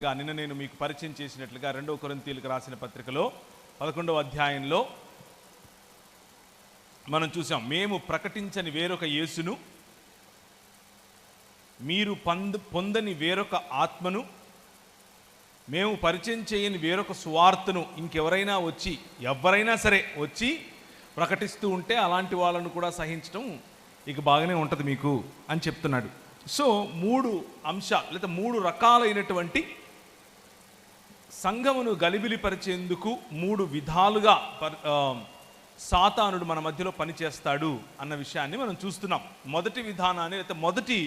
నిన్న నేను మీకు పరిచయం చేసినట్లుగా 2 కొరింథీయులకు రాసిన పత్రికలో 11వ అధ్యాయంలో మనం చూసాం. మేము ప్రకటించని వేరొక యేసును, మీరు పొందని వేరొక ఆత్మను, మేము పరిచయం చేయని వేరొక సువార్తను ఇంకెవరైనా ఎవరైనా సరే వచ్చి ప్రకటిస్తూ ఉంటే అలాంటి వాళ్ళను కూడా సహించడం ఇక బాగానే ఉంటుంది మీకు అని చెప్తున్నాడు. సో 3 అంశాలు లేదా 3 రకాలైనటువంటి సంఘమును గలిబిలిపరిచేందుకు 3 విధాలుగా సాతానుడు మన మధ్యలో పనిచేస్తాడు అన్న విషయాన్ని మనం చూస్తున్నాం. మొదటి విధానాన్ని లేదా మొదటి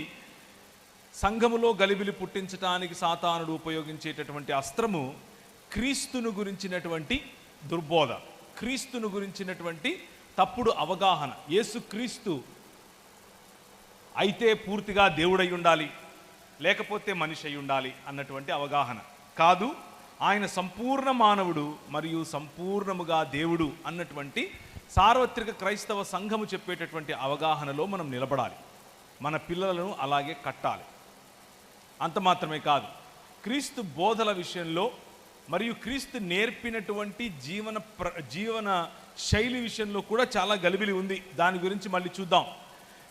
సంఘములో గలిబిలి పుట్టించడానికి సాతానుడు ఉపయోగించేటటువంటి అస్త్రము క్రీస్తును గురించినటువంటి దుర్బోధ, క్రీస్తును గురించినటువంటి తప్పుడు అవగాహన. యేసు క్రీస్తు అయితే పూర్తిగా దేవుడై ఉండాలి, లేకపోతే మనిషి అయి ఉండాలి అన్నటువంటి అవగాహన కాదు. ఆయన సంపూర్ణ మానవుడు మరియు సంపూర్ణముగా దేవుడు అన్నటువంటి సార్వత్రిక క్రైస్తవ సంఘము చెప్పేటటువంటి అవగాహనలో మనం నిలబడాలి. మన పిల్లలను అలాగే కట్టాలి. అంత మాత్రమే కాదు, క్రీస్తు బోధల విషయంలో మరియు క్రీస్తు నేర్పినటువంటి జీవన శైలి విషయంలో కూడా చాలా గలిబిలి ఉంది. దాని గురించి మళ్ళీ చూద్దాం.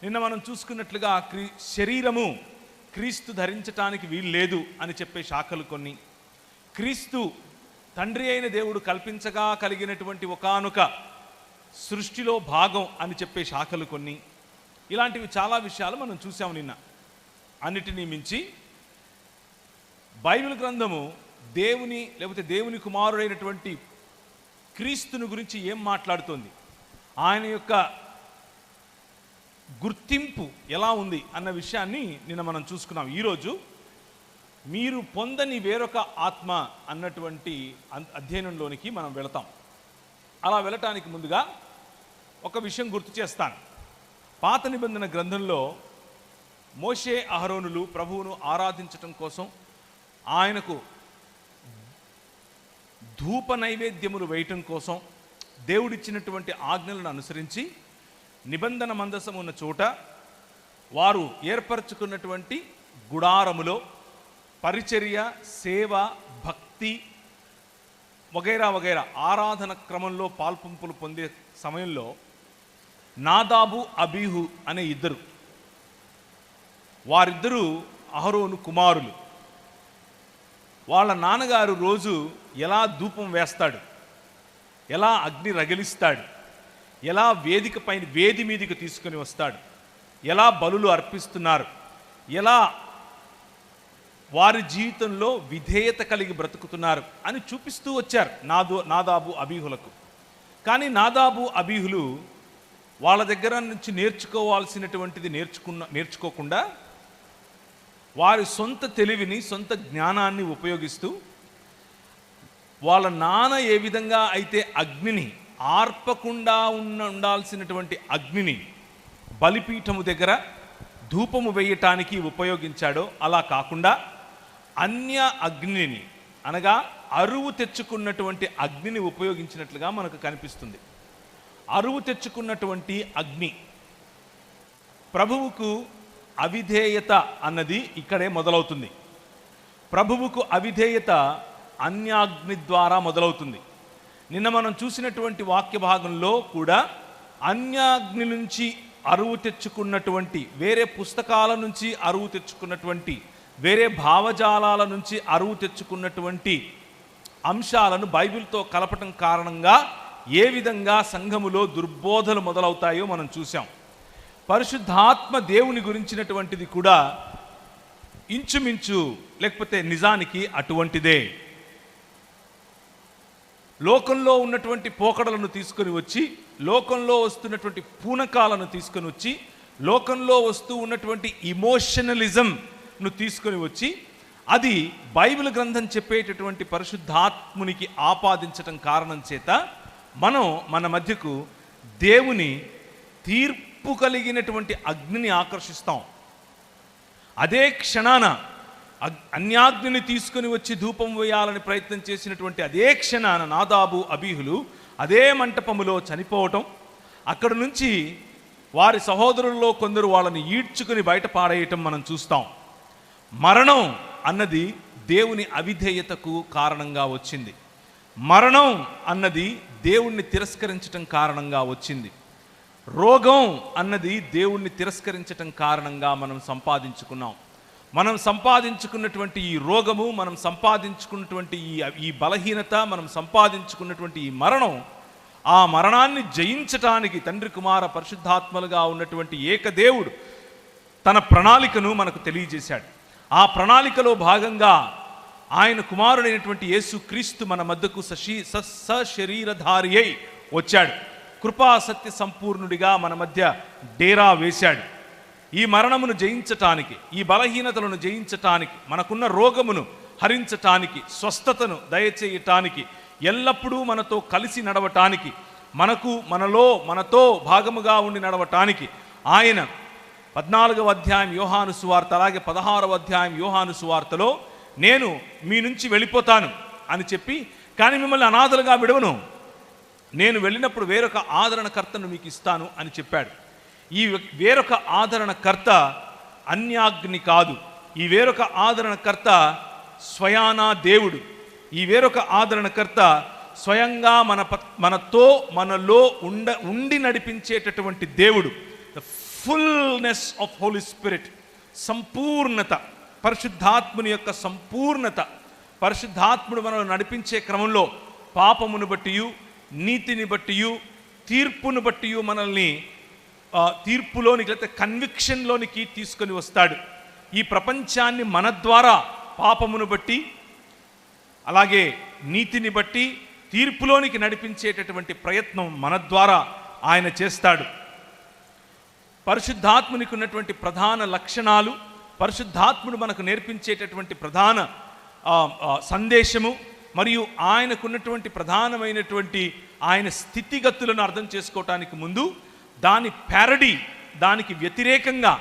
నిన్న మనం చూసుకున్నట్లుగా శరీరము క్రీస్తు ధరించటానికి వీలు లేదు అని చెప్పే శాఖలు కొన్ని, క్రీస్తు తండ్రి అయిన దేవుడు కల్పించగా కలిగినటువంటి ఒకానొక సృష్టిలో భాగం అని చెప్పే శాఖలు కొన్ని, ఇలాంటివి చాలా విషయాలు మనం చూసాము నిన్న. అన్నిటినీ మించి బైబిల్ గ్రంథము దేవుని కుమారుడైనటువంటి క్రీస్తుని గురించి ఏం మాట్లాడుతోంది, ఆయన యొక్క గుర్తింపు ఎలా ఉంది అన్న విషయాన్ని నిన్న మనం చూసుకున్నాం. ఈరోజు మీరు పొందని వేరొక ఆత్మ అన్నటువంటి అధ్యయనంలోనికి మనం వెళతాం. అలా వెళ్ళటానికి ముందుగా ఒక విషయం గుర్తు చేస్తాను. పాత నిబంధన గ్రంథంలో మోషే అహరోనులు ప్రభువును ఆరాధించటం కోసం ఆయనకు ధూప నైవేద్యములు వేయటం కోసం దేవుడిచ్చినటువంటి ఆజ్ఞలను అనుసరించి నిబంధన మందసం ఉన్న చోట వారు ఏర్పరచుకున్నటువంటి గుడారములో పరిచర్య, సేవ, భక్తి వగైరా వగైరా ఆరాధన క్రమంలో పాల్పంపులు పొందే సమయంలో నాదాబు, అబీహు అనే వారిద్దరూ అహరోను కుమారులు. వాళ్ళ నాన్నగారు రోజు ఎలా ధూపం వేస్తాడు, ఎలా అగ్ని రగిలిస్తాడు, ఎలా వేది మీదకి తీసుకొని వస్తాడు, ఎలా బలులు అర్పిస్తున్నారు, ఎలా వారి జీవితంలో విధేయత కలిగి బ్రతుకుతున్నారు అని చూపిస్తూ వచ్చారు నాదాబు, అబీహులకు. కానీ నాదాబు, అబీహులు వాళ్ళ దగ్గర నుంచి నేర్చుకోవాల్సినటువంటిది నేర్చుకోకుండా వారి సొంత తెలివిని, సొంత జ్ఞానాన్ని ఉపయోగిస్తూ వాళ్ళ నాన్న ఏ విధంగా అయితే అగ్నిని ఆర్పకుండా ఉండాల్సినటువంటి అగ్నిని బలిపీఠము దగ్గర ధూపము వేయటానికి ఉపయోగించాడో అలా కాకుండా అన్య అగ్నిని, అనగా అరువు తెచ్చుకున్నటువంటి అగ్నిని ఉపయోగించినట్లుగా మనకు కనిపిస్తుంది. అరువు తెచ్చుకున్నటువంటి అగ్ని, ప్రభువుకు అవిధేయత అన్నది ఇక్కడే మొదలవుతుంది. ప్రభువుకు అవిధేయత అన్యాగ్ని ద్వారా మొదలవుతుంది. నిన్న మనం చూసినటువంటి వాక్య భాగంలో కూడా అన్యాగ్ని నుంచి అరువు తెచ్చుకున్నటువంటి, వేరే పుస్తకాల నుంచి అరువు తెచ్చుకున్నటువంటి, వేరే భావజాలాల నుంచి అరువు తెచ్చుకున్నటువంటి అంశాలను బైబిల్తో కలపటం కారణంగా ఏ విధంగా సంఘములో దుర్బోధలు మొదలవుతాయో మనం చూసాం. పరిశుద్ధాత్మ దేవుని గురించినటువంటిది కూడా ఇంచుమించు, లేకపోతే నిజానికి అటువంటిదే. లోకంలో ఉన్నటువంటి పోకడలను తీసుకొని వచ్చి, లోకంలో వస్తున్నటువంటి పూనకాలను తీసుకొని వచ్చి, లోకంలో వస్తూ ఉన్నటువంటి ఇమోషనలిజంను తీసుకొని వచ్చి, అది బైబిల్ గ్రంథం చెప్పేటటువంటి పరిశుద్ధాత్మునికి ఆపాదించటం కారణం చేత మనం మన మధ్యకు దేవుని తీర్పు కలిగినటువంటి అగ్నిని ఆకర్షిస్తాం. అదే క్షణాన అన్యాగ్నిని తీసుకుని వచ్చి ధూపం వేయాలని ప్రయత్నం చేసినటువంటి అదే క్షణాన నాదాబు, అబీహులు అదే మంటపములో చనిపోవటం, అక్కడ నుంచి వారి సహోదరుల్లో కొందరు వాళ్ళని ఈడ్చుకుని బయట పాడేయటం మనం చూస్తాం. మరణం అన్నది దేవుని అవిధేయతకు కారణంగా వచ్చింది. మరణం అన్నది దేవుణ్ణి తిరస్కరించటం కారణంగా వచ్చింది. రోగం అన్నది దేవుణ్ణి తిరస్కరించటం కారణంగా మనం సంపాదించుకున్నాం. మనం సంపాదించుకున్నటువంటి ఈ రోగము, మనం సంపాదించుకున్నటువంటి ఈ బలహీనత, మనం సంపాదించుకున్నటువంటి ఈ మరణం, ఆ మరణాన్ని జయించటానికి తండ్రి కుమార పరిశుద్ధాత్మలుగా ఉన్నటువంటి ఏకదేవుడు తన ప్రణాళికను మనకు తెలియజేశాడు. ఆ ప్రణాళికలో భాగంగా ఆయన కుమారుడైనటువంటి యేసు క్రీస్తు మన మధ్యకు సశరీరధారి అయి వచ్చాడు. కృపా సత్య సంపూర్ణుడిగా మన మధ్య డేరా వేశాడు. ఈ మరణమును జయించటానికి, ఈ బలహీనతలను జయించటానికి, మనకున్న రోగమును హరించటానికి, స్వస్థతను దయచేయటానికి, ఎల్లప్పుడూ మనతో కలిసి నడవటానికి, మనతో భాగముగా ఉండి నడవటానికి ఆయన 14వ అధ్యాయం యోహాను సువార్త, అలాగే 16వ అధ్యాయం యోహాను సువార్తలో నేను మీ నుంచి వెళ్ళిపోతాను అని చెప్పి, కానీ మిమ్మల్ని అనాథలుగా విడవను, నేను వెళ్ళినప్పుడు వేరొక ఆదరణకర్తను మీకు ఇస్తాను అని చెప్పాడు. ఈ వేరొక ఆదరణకర్త అన్యాగ్ని కాదు. ఈ వేరొక ఆదరణకర్త స్వయానా దేవుడు. ఈ వేరొక ఆదరణకర్త స్వయంగా మనలో ఉండి నడిపించేటటువంటి దేవుడు. The fullness of Holy Spirit, సంపూర్ణత, పరిశుద్ధాత్ముని యొక్క సంపూర్ణత. పరిశుద్ధాత్ముడు మనల్ని నడిపించే క్రమంలో పాపమును బట్టియు, నీతిని బట్టియు, తీర్పును బట్టియు మనల్ని తీర్పులోనికి, లేకపోతే కన్విక్షన్లోనికి తీసుకొని వస్తాడు. ఈ ప్రపంచాన్ని మన ద్వారా పాపమును బట్టి, అలాగే నీతిని బట్టి తీర్పులోనికి నడిపించేటటువంటి ప్రయత్నం మన ద్వారా ఆయన చేస్తాడు. పరిశుద్ధాత్మునికి ఉన్నటువంటి ప్రధాన లక్షణాలు, పరిశుద్ధాత్ముడు మనకు నేర్పించేటటువంటి ప్రధాన సందేశము, మరియు ఆయనకున్నటువంటి ప్రధానమైనటువంటి ఆయన స్థితిగతులను అర్థం చేసుకోవటానికి ముందు దాని ప్యారడీ, దానికి వ్యతిరేకంగా,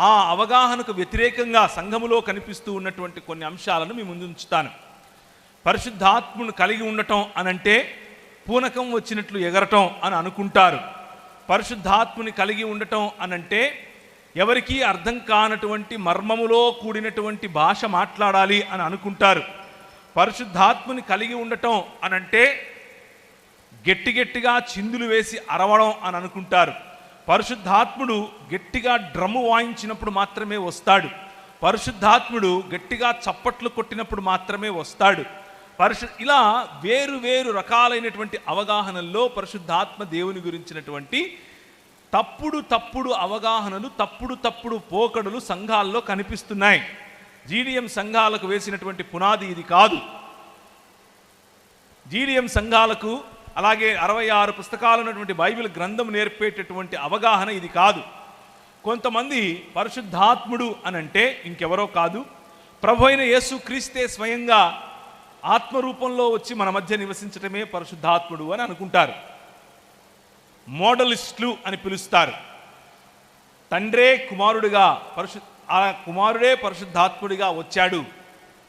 ఆ అవగాహనకు వ్యతిరేకంగా సంఘములో కనిపిస్తూ ఉన్నటువంటి కొన్ని అంశాలను మీ ముందు ఉంచుతాను. పరిశుద్ధాత్మను కలిగి ఉండటం అనంటే పూనకం వచ్చినట్లు ఎగరటం అని అనుకుంటారు. పరిశుద్ధాత్మని కలిగి ఉండటం అనంటే ఎవరికీ అర్థం కానటువంటి మర్మములో కూడినటువంటి భాష మాట్లాడాలి అని అనుకుంటారు. పరిశుద్ధాత్మని కలిగి ఉండటం అనంటే గట్టిగా చిందులు వేసి అరవడం అని అనుకుంటారు. పరిశుద్ధాత్ముడు గట్టిగా డ్రమ్ము వాయించినప్పుడు మాత్రమే వస్తాడు. పరిశుద్ధాత్ముడు గట్టిగా చప్పట్లు కొట్టినప్పుడు మాత్రమే వస్తాడు. ఇలా వేరు రకాలైనటువంటి అవగాహనల్లో పరిశుద్ధాత్మ దేవుని గురించినటువంటి తప్పుడు అవగాహనలు, తప్పుడు పోకడులు సంఘాల్లో కనిపిస్తున్నాయి. జీడిఎం సంఘాలకు వేసినటువంటి పునాది ఇది కాదు. జీడిఎం సంఘాలకు, అలాగే 66 పుస్తకాలు ఉన్నటువంటి బైబిల్ గ్రంథం నేర్పేటటువంటి అవగాహన ఇది కాదు. కొంతమంది పరిశుద్ధాత్ముడు అనంటే ఇంకెవరో కాదు, ప్రభు అయిన యేసు క్రీస్తే స్వయంగా ఆత్మరూపంలో వచ్చి మన మధ్య నివసించటమే పరిశుద్ధాత్ముడు అని అనుకుంటారు. మోడలిస్టులు అని పిలుస్తారు. తండ్రే కుమారుడిగా, ఆ కుమారుడే పరిశుద్ధాత్ముడిగా వచ్చాడు,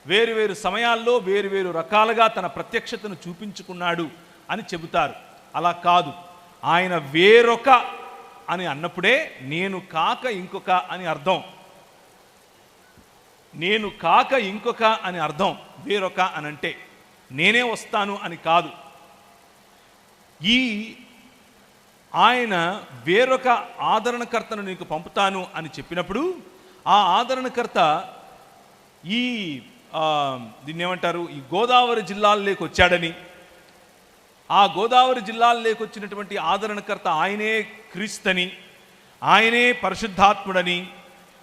వేరు సమయాల్లో వేరు రకాలుగా తన ప్రత్యక్షతను చూపించుకున్నాడు అని చెబుతారు. అలా కాదు. ఆయన వేరొక అని అన్నప్పుడే నేను కాక ఇంకొక అని అర్థం. నేను కాక ఇంకొక అని అర్థం. వేరొక అనంటే నేనే వస్తాను అని కాదు. ఆయన వేరొక ఆదరణకర్తను నీకు పంపుతాను అని చెప్పినప్పుడు ఆ ఆదరణకర్త దీన్ని ఏమంటారు, ఈ గోదావరి జిల్లాల్లోకి వచ్చాడని, ఆ గోదావరి జిల్లాల్లోకి వచ్చినటువంటి ఆదరణకర్త ఆయనే క్రీస్తని, ఆయనే పరిశుద్ధాత్ముడని,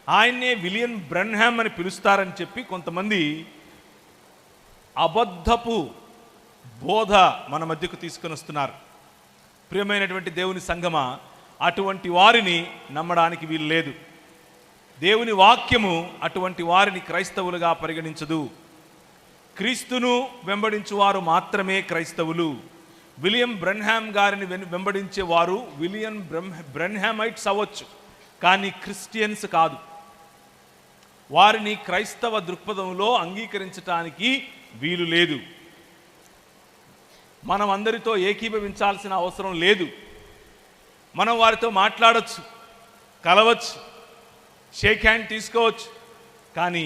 ఆయన్నే విలియం బ్రెన్హామ్ అని పిలుస్తారని చెప్పి కొంతమంది అబద్ధపు బోధ మన మధ్యకు తీసుకొని వస్తున్నారు. ప్రియమైనటువంటి దేవుని సంగమా, అటువంటి వారిని నమ్మడానికి వీలు లేదు. దేవుని వాక్యము అటువంటి వారిని క్రైస్తవులుగా పరిగణించదు. క్రీస్తును వెంబడించువారు మాత్రమే క్రైస్తవులు. విలియం బ్రెన్హామ్ గారిని వెంబడించేవారు విలియం బ్రెన్హామైట్స్ అవ్వచ్చు, కానీ క్రిస్టియన్స్ కాదు. వారిని క్రైస్తవ దృక్పథంలో అంగీకరించటానికి వీలు లేదు. మనం అందరితో ఏకీభవించాల్సిన అవసరం లేదు. మనం వారితో మాట్లాడవచ్చు, కలవచ్చు, షేక్ హ్యాండ్ తీసుకోవచ్చు, కానీ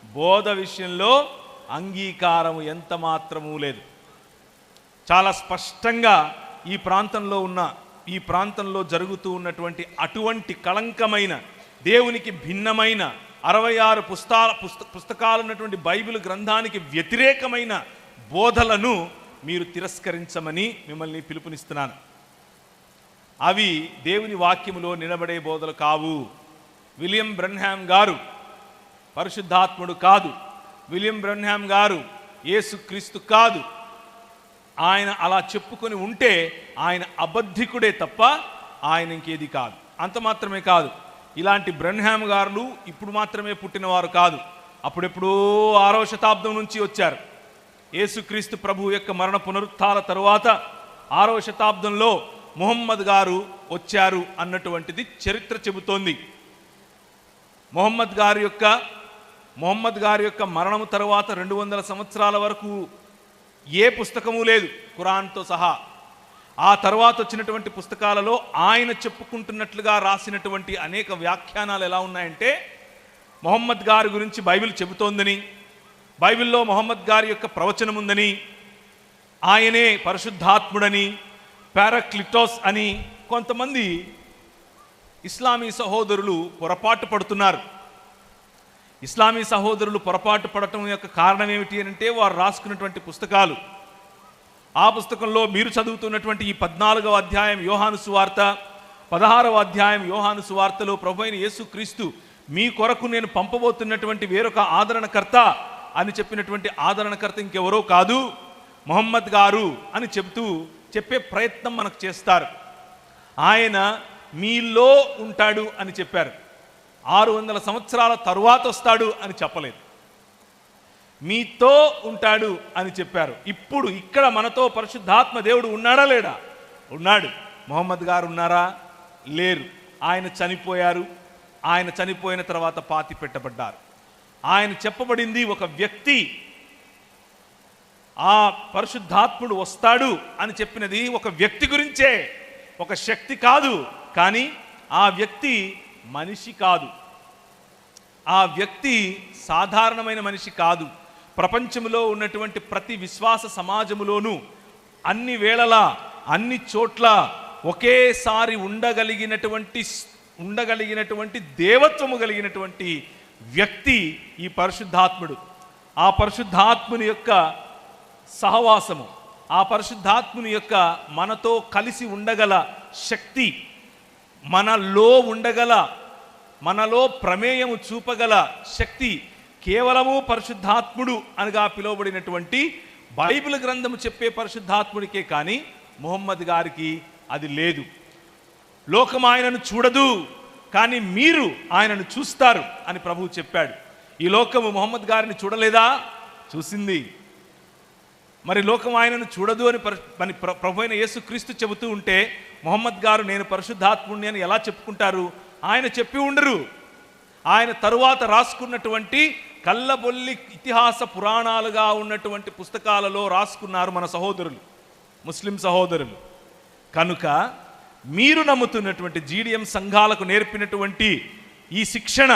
బోధ విషయంలో అంగీకారం ఎంత మాత్రమూ లేదు. చాలా స్పష్టంగా ఈ ప్రాంతంలో జరుగుతూ ఉన్నటువంటి అటువంటి కళంకమైన, దేవునికి భిన్నమైన 66 పుస్తకాలు ఉన్నటువంటి బైబిల్ గ్రంథానికి వ్యతిరేకమైన బోధలను మీరు తిరస్కరించమని మిమ్మల్ని పిలుపునిస్తున్నాను. అవి దేవుని వాక్యములో నిలబడే బోధలు కావు. విలియం బ్రన్హామ్ గారు పరిశుద్ధాత్ముడు కాదు. విలియం బ్రన్హామ్ గారు యేసుక్రీస్తు కాదు. ఆయన అలా చెప్పుకొని ఉంటే ఆయన అబద్ధికుడే తప్ప ఆయన ఇంకేది కాదు. అంత మాత్రమే కాదు, ఇలాంటి బ్రన్హామ్ గారు ఇప్పుడు మాత్రమే పుట్టినవారు కాదు. అప్పుడెప్పుడో 6వ శతాబ్దం నుంచి వచ్చారు. యేసుక్రీస్తు ప్రభు యొక్క మరణ పునరుత్థాన తరువాత 6వ శతాబ్దంలో ముహమ్మద్ గారు వచ్చారు అన్నటువంటిది చరిత్ర చెబుతోంది. ముహమ్మద్ గారి యొక్క మరణం తరువాత 200 సంవత్సరాల వరకు ఏ పుస్తకము లేదు, ఖురాన్తో సహా. ఆ తర్వాత వచ్చినటువంటి పుస్తకాలలో ఆయన చెప్పుకుంటున్నట్లుగా రాసినటువంటి అనేక వ్యాఖ్యానాలు ఎలా ఉన్నాయంటే, ముహమ్మద్ గారి గురించి బైబిల్ చెబుతోందని, బైబిల్లో ముహమ్మద్ గారి యొక్క ప్రవచనం ఉందని, ఆయనే పరిశుద్ధాత్ముడని, పారాక్లిటోస్ అని కొంతమంది ఇస్లామీ సహోదరులు పొరపాటు పడుతున్నారు. ఇస్లామీ సహోదరులు పొరపాటు పడటం యొక్క కారణం ఏమిటి అంటే, వారు రాసుకున్నటువంటి పుస్తకాలు. ఆ పుస్తకంలో మీరు చదువుతున్నటువంటి ఈ 14వ అధ్యాయం యోహాను సువార్త, 16వ అధ్యాయం యోహాను సువార్తలో ప్రభువైన యేసుక్రీస్తు మీ కొరకు నేను పంపబోతున్నటువంటి వేరొక ఆదరణకర్త అని చెప్పినటువంటి ఆదరణకర్త ఇంకెవరో కాదు, ముహమ్మద్ గారు అని చెప్పే ప్రయత్నం మనకు చేస్తారు. ఆయన మీలో ఉంటాడు అని చెప్పారు. 600 సంవత్సరాల తరువాత వస్తాడు అని చెప్పలేదు. మీతో ఉంటాడు అని చెప్పారు. ఇప్పుడు ఇక్కడ మనతో పరిశుద్ధాత్మ దేవుడు ఉన్నాడా లేడా? ఉన్నాడు. ముహమ్మద్ గారు ఉన్నారా? లేరు. ఆయన చనిపోయారు. ఆయన చనిపోయిన తర్వాత పాతి పెట్టబడ్డారు. ఆయన చెప్పబడింది ఒక వ్యక్తి. ఆ పరిశుద్ధాత్ముడు వస్తాడు అని చెప్పినది ఒక వ్యక్తి గురించే, ఒక శక్తి కాదు. కానీ ఆ వ్యక్తి మనిషి కాదు. ఆ వ్యక్తి సాధారణమైన మనిషి కాదు. ప్రపంచంలో ఉన్నటువంటి ప్రతి విశ్వాస సమాజములోనూ అన్ని వేళలా అన్ని చోట్ల ఒకేసారి ఉండగలిగినటువంటి దేవత్వము కలిగినటువంటి వ్యక్తి ఈ పరిశుద్ధాత్ముడు. ఆ పరిశుద్ధాత్ముని యొక్క సహవాసము, ఆ పరిశుద్ధాత్ముని యొక్క మనతో కలిసి ఉండగల శక్తి, మనలో ప్రమేయము చూపగల శక్తి కేవలము పరిశుద్ధాత్ముడు అనగా పిలువబడినటువంటి బైబిల్ గ్రంథము చెప్పే పరిశుద్ధాత్ముడికే కానీ ముహమ్మద్ గారికి అది లేదు. లోకం ఆయనను చూడదు, కానీ మీరు ఆయనను చూస్తారు అని ప్రభువు చెప్పాడు. ఈ లోకము ముహమ్మద్ గారిని చూడలేదా? చూసింది. మరి లోకం ఆయనను చూడదు అని ప్రభు అయిన యేసుక్రీస్తు చెబుతూ ఉంటే ముహమ్మద్ గారు నేను పరిశుద్ధాత్ముడిని అని ఎలా చెప్పుకుంటారు? ఆయన చెప్పి ఉండరు. ఆయన తరువాత రాసుకున్నటువంటి కళ్ళబొల్లి ఇతిహాస పురాణాలుగా ఉన్నటువంటి పుస్తకాలలో రాసుకున్నారు మన సహోదరులు, ముస్లిం సహోదరులు. కనుక మీరు నమ్ముతున్నటువంటి జీడిఎం సంఘాలకు నేర్పినటువంటి ఈ శిక్షణ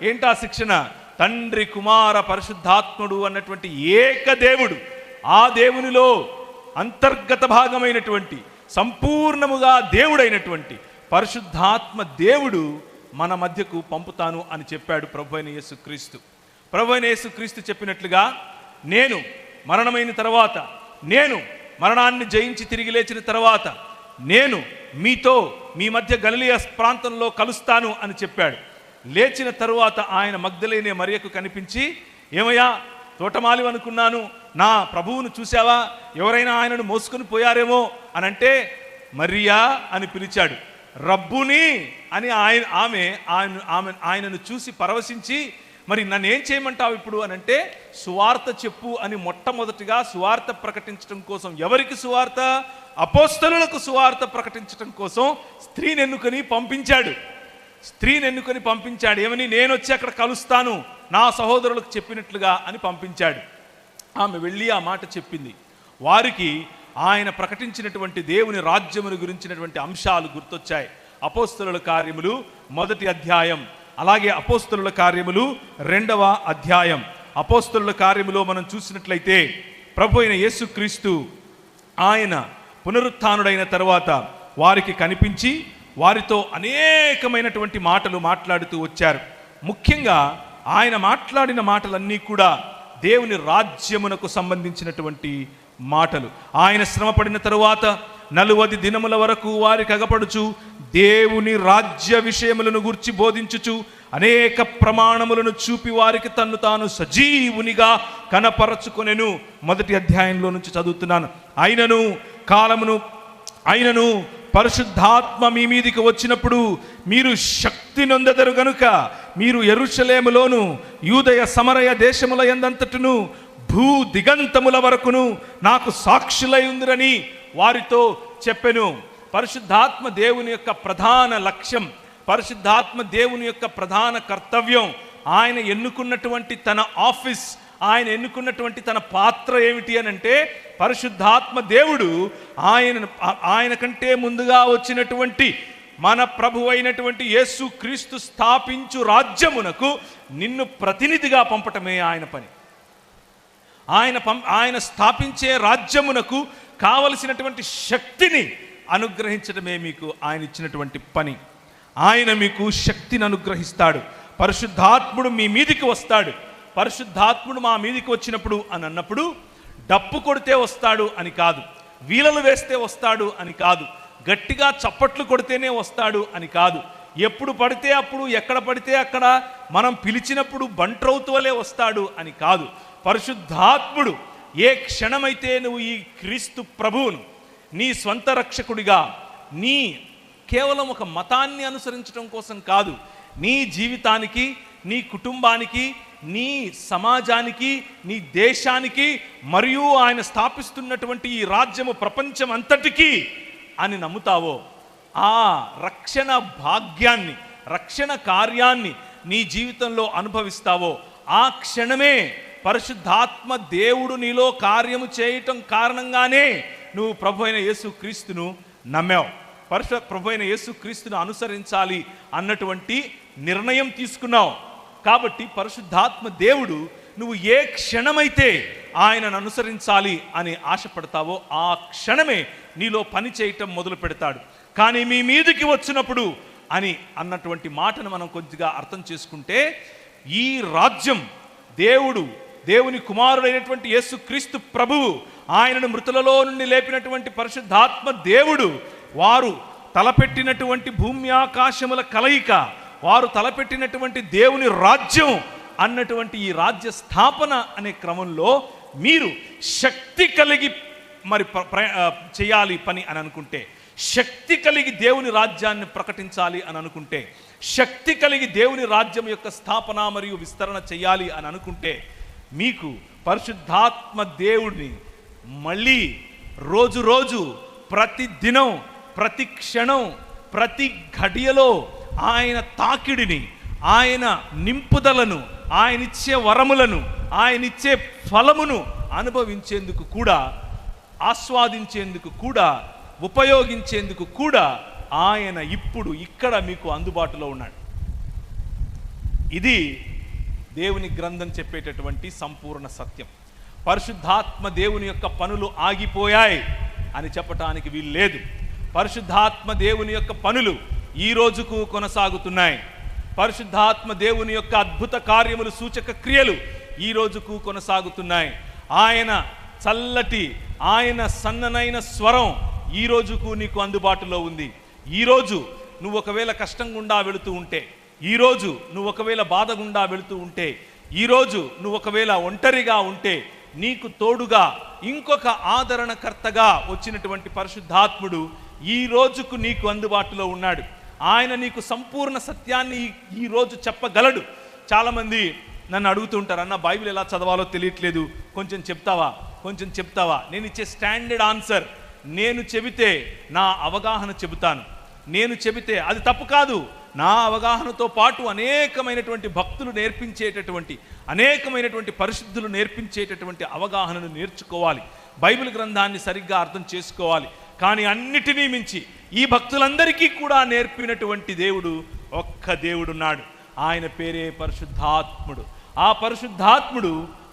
ఏంటా శిక్షణ? తండ్రి, కుమార, పరిశుద్ధాత్ముడు అన్నటువంటి ఏకదేవుడు, ఆ దేవునిలో అంతర్గత భాగమైనటువంటి సంపూర్ణముగా దేవుడైనటువంటి పరిశుద్ధాత్మ దేవుడు మన మధ్యకు పంపుతాను అని చెప్పాడు ప్రభువైన యేసుక్రీస్తు. ప్రభువైన యేసుక్రీస్తు చెప్పినట్లుగా నేను మరణమైన తర్వాత, నేను మరణాన్ని జయించి తిరిగి లేచిన తర్వాత నేను మీ మధ్య గలిలయ ప్రాంతంలో కలుస్తాను అని చెప్పాడు. లేచిన తరువాత ఆయన మగ్దలేనే మరియకు కనిపించి, ఏమయ్యా తోటమాలి అనుకున్నాను, నా ప్రభువును చూసావా? ఎవరైనా ఆయనను మోసుకొని పోయారేమో అని అంటే మరియా అని పిలిచాడు. రబ్బుని అని ఆయనను చూసి పరవశించి, మరి నన్ను ఏం చేయమంటావు ఇప్పుడు అని అంటే, సువార్త చెప్పు అని మొట్టమొదటిగా సువార్త ప్రకటించడం కోసం, ఎవరికి సువార్త? అపోస్తలులకు సువార్త ప్రకటించడం కోసం స్త్రీని ఎన్నుకొని పంపించాడు. ఏమని? నేను వచ్చి అక్కడ కలుస్తాను నా సహోదరులకు చెప్పినట్లుగా అని పంపించాడు. ఆమె వెళ్ళి ఆ మాట చెప్పింది. వారికి ఆయన ప్రకటించినటువంటి దేవుని రాజ్యమును గురించినటువంటి అంశాలు గుర్తొచ్చాయి. అపోస్తలుల కార్యములు 1వ అధ్యాయం, అలాగే అపోస్తలుల కార్యములు 2వ అధ్యాయం. అపోస్తలుల కార్యములో మనం చూసినట్లయితే ప్రభు అయిన యేసుక్రీస్తు ఆయన పునరుత్థానుడైన తర్వాత వారికి కనిపించి వారితో అనేకమైనటువంటి మాటలు మాట్లాడుతూ వచ్చారు. ముఖ్యంగా ఆయన మాట్లాడిన మాటలన్నీ కూడా దేవుని రాజ్యమునకు సంబంధించినటువంటి మాటలు. ఆయన శ్రమపడిన తరువాత 40 దినముల వరకు వారికి అగపడుచు దేవుని రాజ్య విషయములను గూర్చి బోధించుచు అనేక ప్రమాణములను చూపి వారికి తన్ను తాను సజీవునిగా కనపరచుకొనెను. 1వ అధ్యాయంలో నుంచి చదువుతున్నాను. అయినను పరిశుద్ధాత్మ మీ మీదికి వచ్చినప్పుడు మీరు శక్తి నొందెదరు గనుక మీరు యెరూషలేములోను యూదయ సమరయ దేశముల యందంతటను భూ దిగంతముల వరకును నాకు సాక్షులై ఉందిరని వారితో చెప్పెను. పరిశుద్ధాత్మ దేవుని యొక్క ప్రధాన లక్ష్యం, పరిశుద్ధాత్మ దేవుని యొక్క ప్రధాన కర్తవ్యం, ఆయన ఎన్నుకున్నటువంటి తన ఆఫీస్, ఆయన ఎన్నుకున్నటువంటి తన పాత్ర ఏమిటి అని అంటే, పరిశుద్ధాత్మ దేవుడు ఆయన కంటే ముందుగా వచ్చినటువంటి మన ప్రభు అయినటువంటి యేసు క్రీస్తు స్థాపించు రాజ్యమునకు నిన్ను ప్రతినిధిగా పంపటమే ఆయన పని. ఆయన స్థాపించే రాజ్యమునకు కావలసినటువంటి శక్తిని అనుగ్రహించడమే మీకు ఆయన ఇచ్చినటువంటి పని. ఆయన మీకు శక్తిని అనుగ్రహిస్తాడు. పరిశుద్ధాత్ముడు మీ మీదికి వస్తాడు. పరిశుద్ధాత్ముడు మా మీదికి వచ్చినప్పుడు అని అన్నప్పుడు డప్పు కొడితే వస్తాడు అని కాదు, వీలలు వేస్తే వస్తాడు అని కాదు, గట్టిగా చప్పట్లు కొడితేనే వస్తాడు అని కాదు, ఎప్పుడు పడితే అప్పుడు ఎక్కడ పడితే అక్కడ మనం పిలిచినప్పుడు బంట్రౌతు వలె వస్తాడు అని కాదు. పరిశుద్ధాత్ముడు ఏ క్షణమైతే నువ్వు ఈ క్రీస్తు ప్రభువును నీ స్వంత రక్షకుడిగా, నీ కేవలం ఒక మతాన్ని అనుసరించడం కోసం కాదు, నీ జీవితానికి, నీ కుటుంబానికి, నీ సమాజానికి, నీ దేశానికి, మరియు ఆయన స్థాపిస్తున్నటువంటి ఈ రాజ్యము ప్రపంచం అంతటికీ అని నమ్ముతావో, ఆ రక్షణ భాగ్యాన్ని, రక్షణ కార్యాన్ని నీ జీవితంలో అనుభవిస్తావో, ఆ క్షణమే పరిశుద్ధాత్మ దేవుడు నీలో కార్యము చేయటం కారణంగానే నువ్వు ప్రభు అయిన యేసుక్రీస్తును నమ్మావు, ప్రభు అయిన యేసుక్రీస్తును అనుసరించాలి అన్నటువంటి నిర్ణయం తీసుకున్నావు. కాబట్టి పరిశుద్ధాత్మ దేవుడు నువ్వు ఏ క్షణమైతే ఆయనను అనుసరించాలి అని ఆశపడతావో ఆ క్షణమే నీలో పని చేయటం మొదలు పెడతాడు. కానీ మీ మీదికి వచ్చినప్పుడు అని అన్నటువంటి మాటను మనం కొద్దిగా అర్థం చేసుకుంటే, ఈ రాజ్యం దేవుని కుమారుడైనటువంటి యేసుక్రీస్తు ప్రభువు, ఆయనను మృతులలో నుండి లేపినటువంటి పరిశుద్ధాత్మ దేవుడు, వారు తలపెట్టినటువంటి భూమి ఆకాశముల కలయిక, వారు తలపెట్టినటువంటి దేవుని రాజ్యం అన్నటువంటి ఈ రాజ్య స్థాపన అనే క్రమంలో మీరు శక్తి కలిగి మరి చేయాలి పని అని అనుకుంటే, శక్తి కలిగి దేవుని రాజ్యాన్ని ప్రకటించాలి అని అనుకుంటే, శక్తి కలిగి దేవుని రాజ్యం యొక్క స్థాపన మరియు విస్తరణ చేయాలి అని అనుకుంటే, మీకు పరిశుద్ధాత్మ దేవుడిని మళ్ళీ రోజు ప్రతి దినం, ప్రతి క్షణం, ప్రతి ఘడియలో ఆయన తాకిడిని, ఆయన నింపుదలను, ఆయన ఇచ్చే వరములను, ఆయన ఇచ్చే ఫలమును అనుభవించేందుకు కూడా, ఆస్వాదించేందుకు కూడా, ఉపయోగించేందుకు కూడా ఆయన ఇప్పుడు ఇక్కడ మీకు అందుబాటులో ఉన్నాడు. ఇది దేవుని గ్రంథం చెప్పేటటువంటి సంపూర్ణ సత్యం. పరిశుద్ధాత్మ దేవుని యొక్క పనులు ఆగిపోయాయి అని చెప్పటానికి వీలు లేదు. పరిశుద్ధాత్మ దేవుని యొక్క పనులు ఈ రోజుకు కొనసాగుతున్నాయి. పరిశుద్ధాత్మ దేవుని యొక్క అద్భుత కార్యములు, సూచక క్రియలు ఈ రోజుకు కొనసాగుతున్నాయి. ఆయన చల్లటి, ఆయన సన్ననైన స్వరం ఈ రోజుకు నీకు అందుబాటులో ఉంది. ఈరోజు నువ్వు ఒకవేళ కష్టం గుండా వెళుతూ ఉంటే, ఈరోజు నువ్వు ఒకవేళ బాధ గుండా వెళుతూ ఉంటే, ఈరోజు నువ్వు ఒకవేళ ఒంటరిగా ఉంటే, నీకు తోడుగా ఇంకొక ఆదరణకర్తగా వచ్చినటువంటి పరిశుద్ధాత్ముడు ఈ రోజుకు నీకు అందుబాటులో ఉన్నాడు. ఆయన నీకు సంపూర్ణ సత్యాన్ని ఈరోజు చెప్పగలడు. చాలామంది నన్ను అడుగుతుంటారు, అన్న బైబిల్ ఎలా చదవాలో తెలియట్లేదు, కొంచెం చెప్తావా? నేను ఇచ్చే స్టాండర్డ్ ఆన్సర్, నేను చెబితే నా అవగాహన చెబుతాను. నేను చెబితే అది తప్పు కాదు. నా అవగాహనతో పాటు అనేకమైనటువంటి భక్తులు నేర్పించేటటువంటి, అనేకమైనటువంటి పరిశుద్ధులు నేర్పించేటటువంటి అవగాహనను నేర్చుకోవాలి. బైబిల్ గ్రంథాన్ని సరిగ్గా అర్థం చేసుకోవాలి. కానీ అన్నిటినీ మించి ఈ భక్తులందరికీ కూడా నేర్పినటువంటి దేవుడు ఒక్క దేవుడున్నాడు. ఆయన పేరే పరిశుద్ధాత్ముడు. ఆ పరిశుద్ధాత్ముడు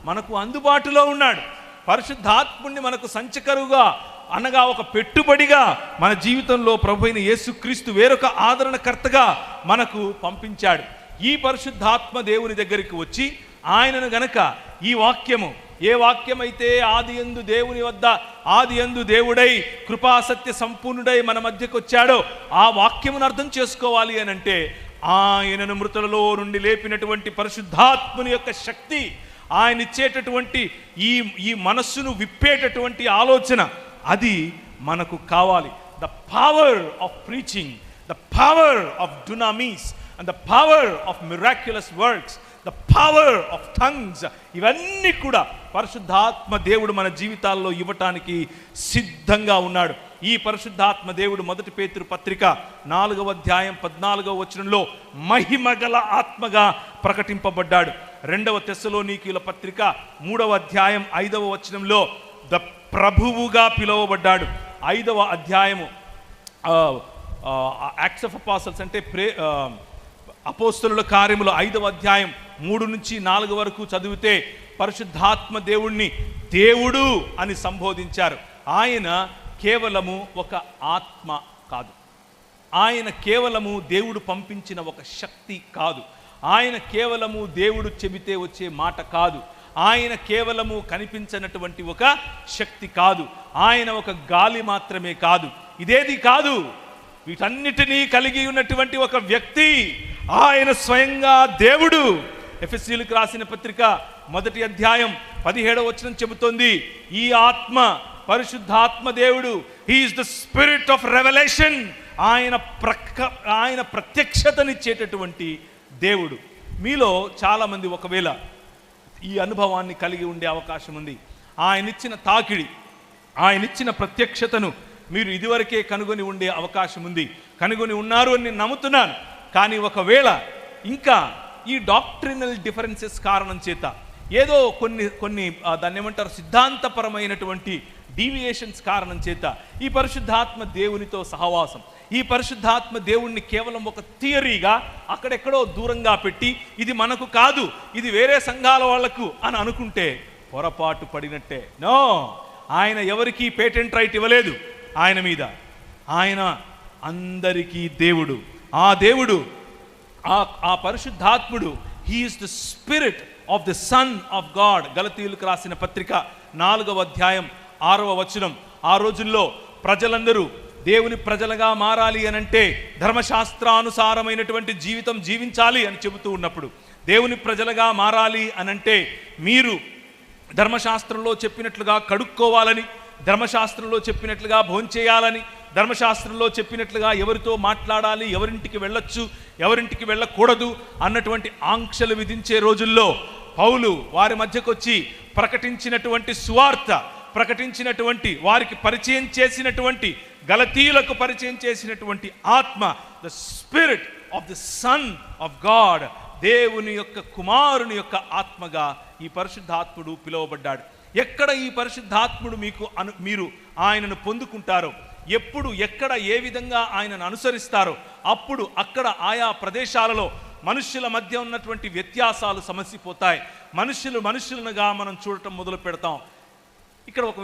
మనకు అందుబాటులో ఉన్నాడు. పరిశుద్ధాత్ముడిని మనకు సంచకరువుగా అనగా ఒక పెట్టుబడిగా మన జీవితంలో ప్రభువైన యేసుక్రీస్తు వేరొక ఆదరణకర్తగా మనకు పంపించాడు. ఈ పరిశుద్ధాత్మ దేవుని దగ్గరికి వచ్చి ఆయనను గనక ఈ వాక్యము, ఏ వాక్యమైతే ఆదియందు దేవుని వద్ద ఆదియందు దేవుడై కృపాసత్య సంపూర్ణుడై మన మధ్యకు వచ్చాడో ఆ వాక్యమును అర్థం చేసుకోవాలి అని అంటే ఆయనను మృతులలో నుండి లేపినటువంటి పరిశుద్ధాత్ముని యొక్క శక్తి, ఆయన ఇచ్చేటటువంటి ఈ మనస్సును విప్పేటటువంటి ఆలోచన, అది మనకు కావాలి. The power of preaching, the power of dunamis and the power of miraculous works, the power of tongues, ఇవన్నీ కూడా పరిశుద్ధాత్మ దేవుడు మన జీవితాల్లో ఇవ్వటానికి సిద్ధంగా ఉన్నాడు. ఈ పరిశుద్ధాత్మ దేవుడు 1 పేతురు పత్రిక 4వ అధ్యాయం 14వ వచనంలో మహిమగల ఆత్మగా ప్రకటింపబడ్డాడు. 2వ తెస్సలోనికీయుల పత్రిక 3వ అధ్యాయం 5వ వచనంలో ద ప్రభువుగా పిలువబడ్డాడు. 5వ అధ్యాయము యాక్ట్స్ ఆఫ్ అపాసల్స్ అంటే అపోస్తలుల కార్యములు 5వ అధ్యాయం 3 నుంచి 4 వరకు చదివితే పరిశుద్ధాత్మ దేవుణ్ణి దేవుడు అని సంబోధించారు. ఆయన కేవలము ఒక ఆత్మ కాదు, ఆయన కేవలము దేవుడు పంపించిన ఒక శక్తి కాదు, ఆయన కేవలము దేవుడు చెబితే వచ్చే మాట కాదు, ఆయన కేవలము కనిపించినటువంటి ఒక శక్తి కాదు, ఆయన ఒక గాలి మాత్రమే కాదు, ఇదేది కాదు, వీటన్నిటినీ కలిగి ఉన్నటువంటి ఒక వ్యక్తి, ఆయన స్వయంగా దేవుడు. ఎఫెసీయులకు రాసిన పత్రిక 1వ అధ్యాయం 17వ వచనం చెబుతోంది, ఈ ఆత్మ పరిశుద్ధాత్మ దేవుడు, he is the spirit of revolution, ఆయన ప్రత్యక్షతనిచ్చేటటువంటి దేవుడు. మీలో చాలామంది ఒకవేళ ఈ అనుభవాన్ని కలిగి ఉండే అవకాశం ఉంది. ఆయనిచ్చిన తాకిడి, ఆయనిచ్చిన ప్రత్యక్షతను మీరు ఇదివరకే కనుగొని ఉండే అవకాశం ఉంది, కనుగొని ఉన్నారు అని నేను నమ్ముతున్నాను. కానీ ఒకవేళ ఇంకా ఈ డాక్ట్రినల్ డిఫరెన్సెస్ కారణం చేత ఏదో కొన్ని దాన్ని ఏమంటారు సిద్ధాంతపరమైనటువంటి డీవియేషన్స్ కారణం చేత ఈ పరిశుద్ధాత్మ దేవునితో సహవాసం, ఈ పరిశుద్ధాత్మ దేవుణ్ణి కేవలం ఒక థియరీగా అక్కడెక్కడో దూరంగా పెట్టి ఇది మనకు కాదు, ఇది వేరే సంఘాల వాళ్లకు అని అనుకుంటే పొరపాటు పడినట్టే. నో, ఆయన ఎవరికీ పేటెంట్ రైట్ ఇవ్వలేదు ఆయన మీద. ఆయన అందరికీ దేవుడు. ఆ దేవుడు, ఆ పరిశుద్ధాత్ముడు, he is the spirit of the Son of God. గలతీయులకు రాసిన పత్రిక 4వ అధ్యాయం 6వ వచనం. ఆ రోజుల్లో ప్రజలందరూ దేవుని ప్రజలుగా మారాలి అనంటే ధర్మశాస్త్రానుసారమైనటువంటి జీవితం జీవించాలి అని చెబుతూ ఉన్నప్పుడు, దేవుని ప్రజలుగా మారాలి అనంటే మీరు ధర్మశాస్త్రంలో చెప్పినట్లుగా కడుక్కోవాలని, ధర్మశాస్త్రంలో చెప్పినట్లుగా భోంచేయాలని, ధర్మశాస్త్రంలో చెప్పినట్లుగా ఎవరితో మాట్లాడాలి, ఎవరింటికి వెళ్ళొచ్చు, ఎవరింటికి వెళ్ళకూడదు అన్నటువంటి ఆంక్షలు విధించే రోజుల్లో పౌలు వారి మధ్యకు వచ్చి ప్రకటించినటువంటి సువార్త, ప్రకటించినటువంటి వారికి పరిచయం చేసినటువంటి, గలతీయులకు పరిచయం చేసినటువంటి ఆత్మ, the spirit of the Son of God, దేవుని యొక్క కుమారుని యొక్క ఆత్మగా ఈ పరిశుద్ధాత్ముడు పిలువబడ్డాడు. ఎక్కడ ఈ పరిశుద్ధాత్ముడు మీరు ఆయనను పొందుకుంటారో, ఎప్పుడు ఎక్కడ ఏ విధంగా ఆయనను అనుసరిస్తారో అప్పుడు అక్కడ ఆయా ప్రదేశాలలో మనుష్యుల మధ్య ఉన్నటువంటి వ్యత్యాసాలు సమసిపోతాయి. మనుషులుగా మనం చూడటం మొదలు పెడతాం. ఇక్కడ ఒక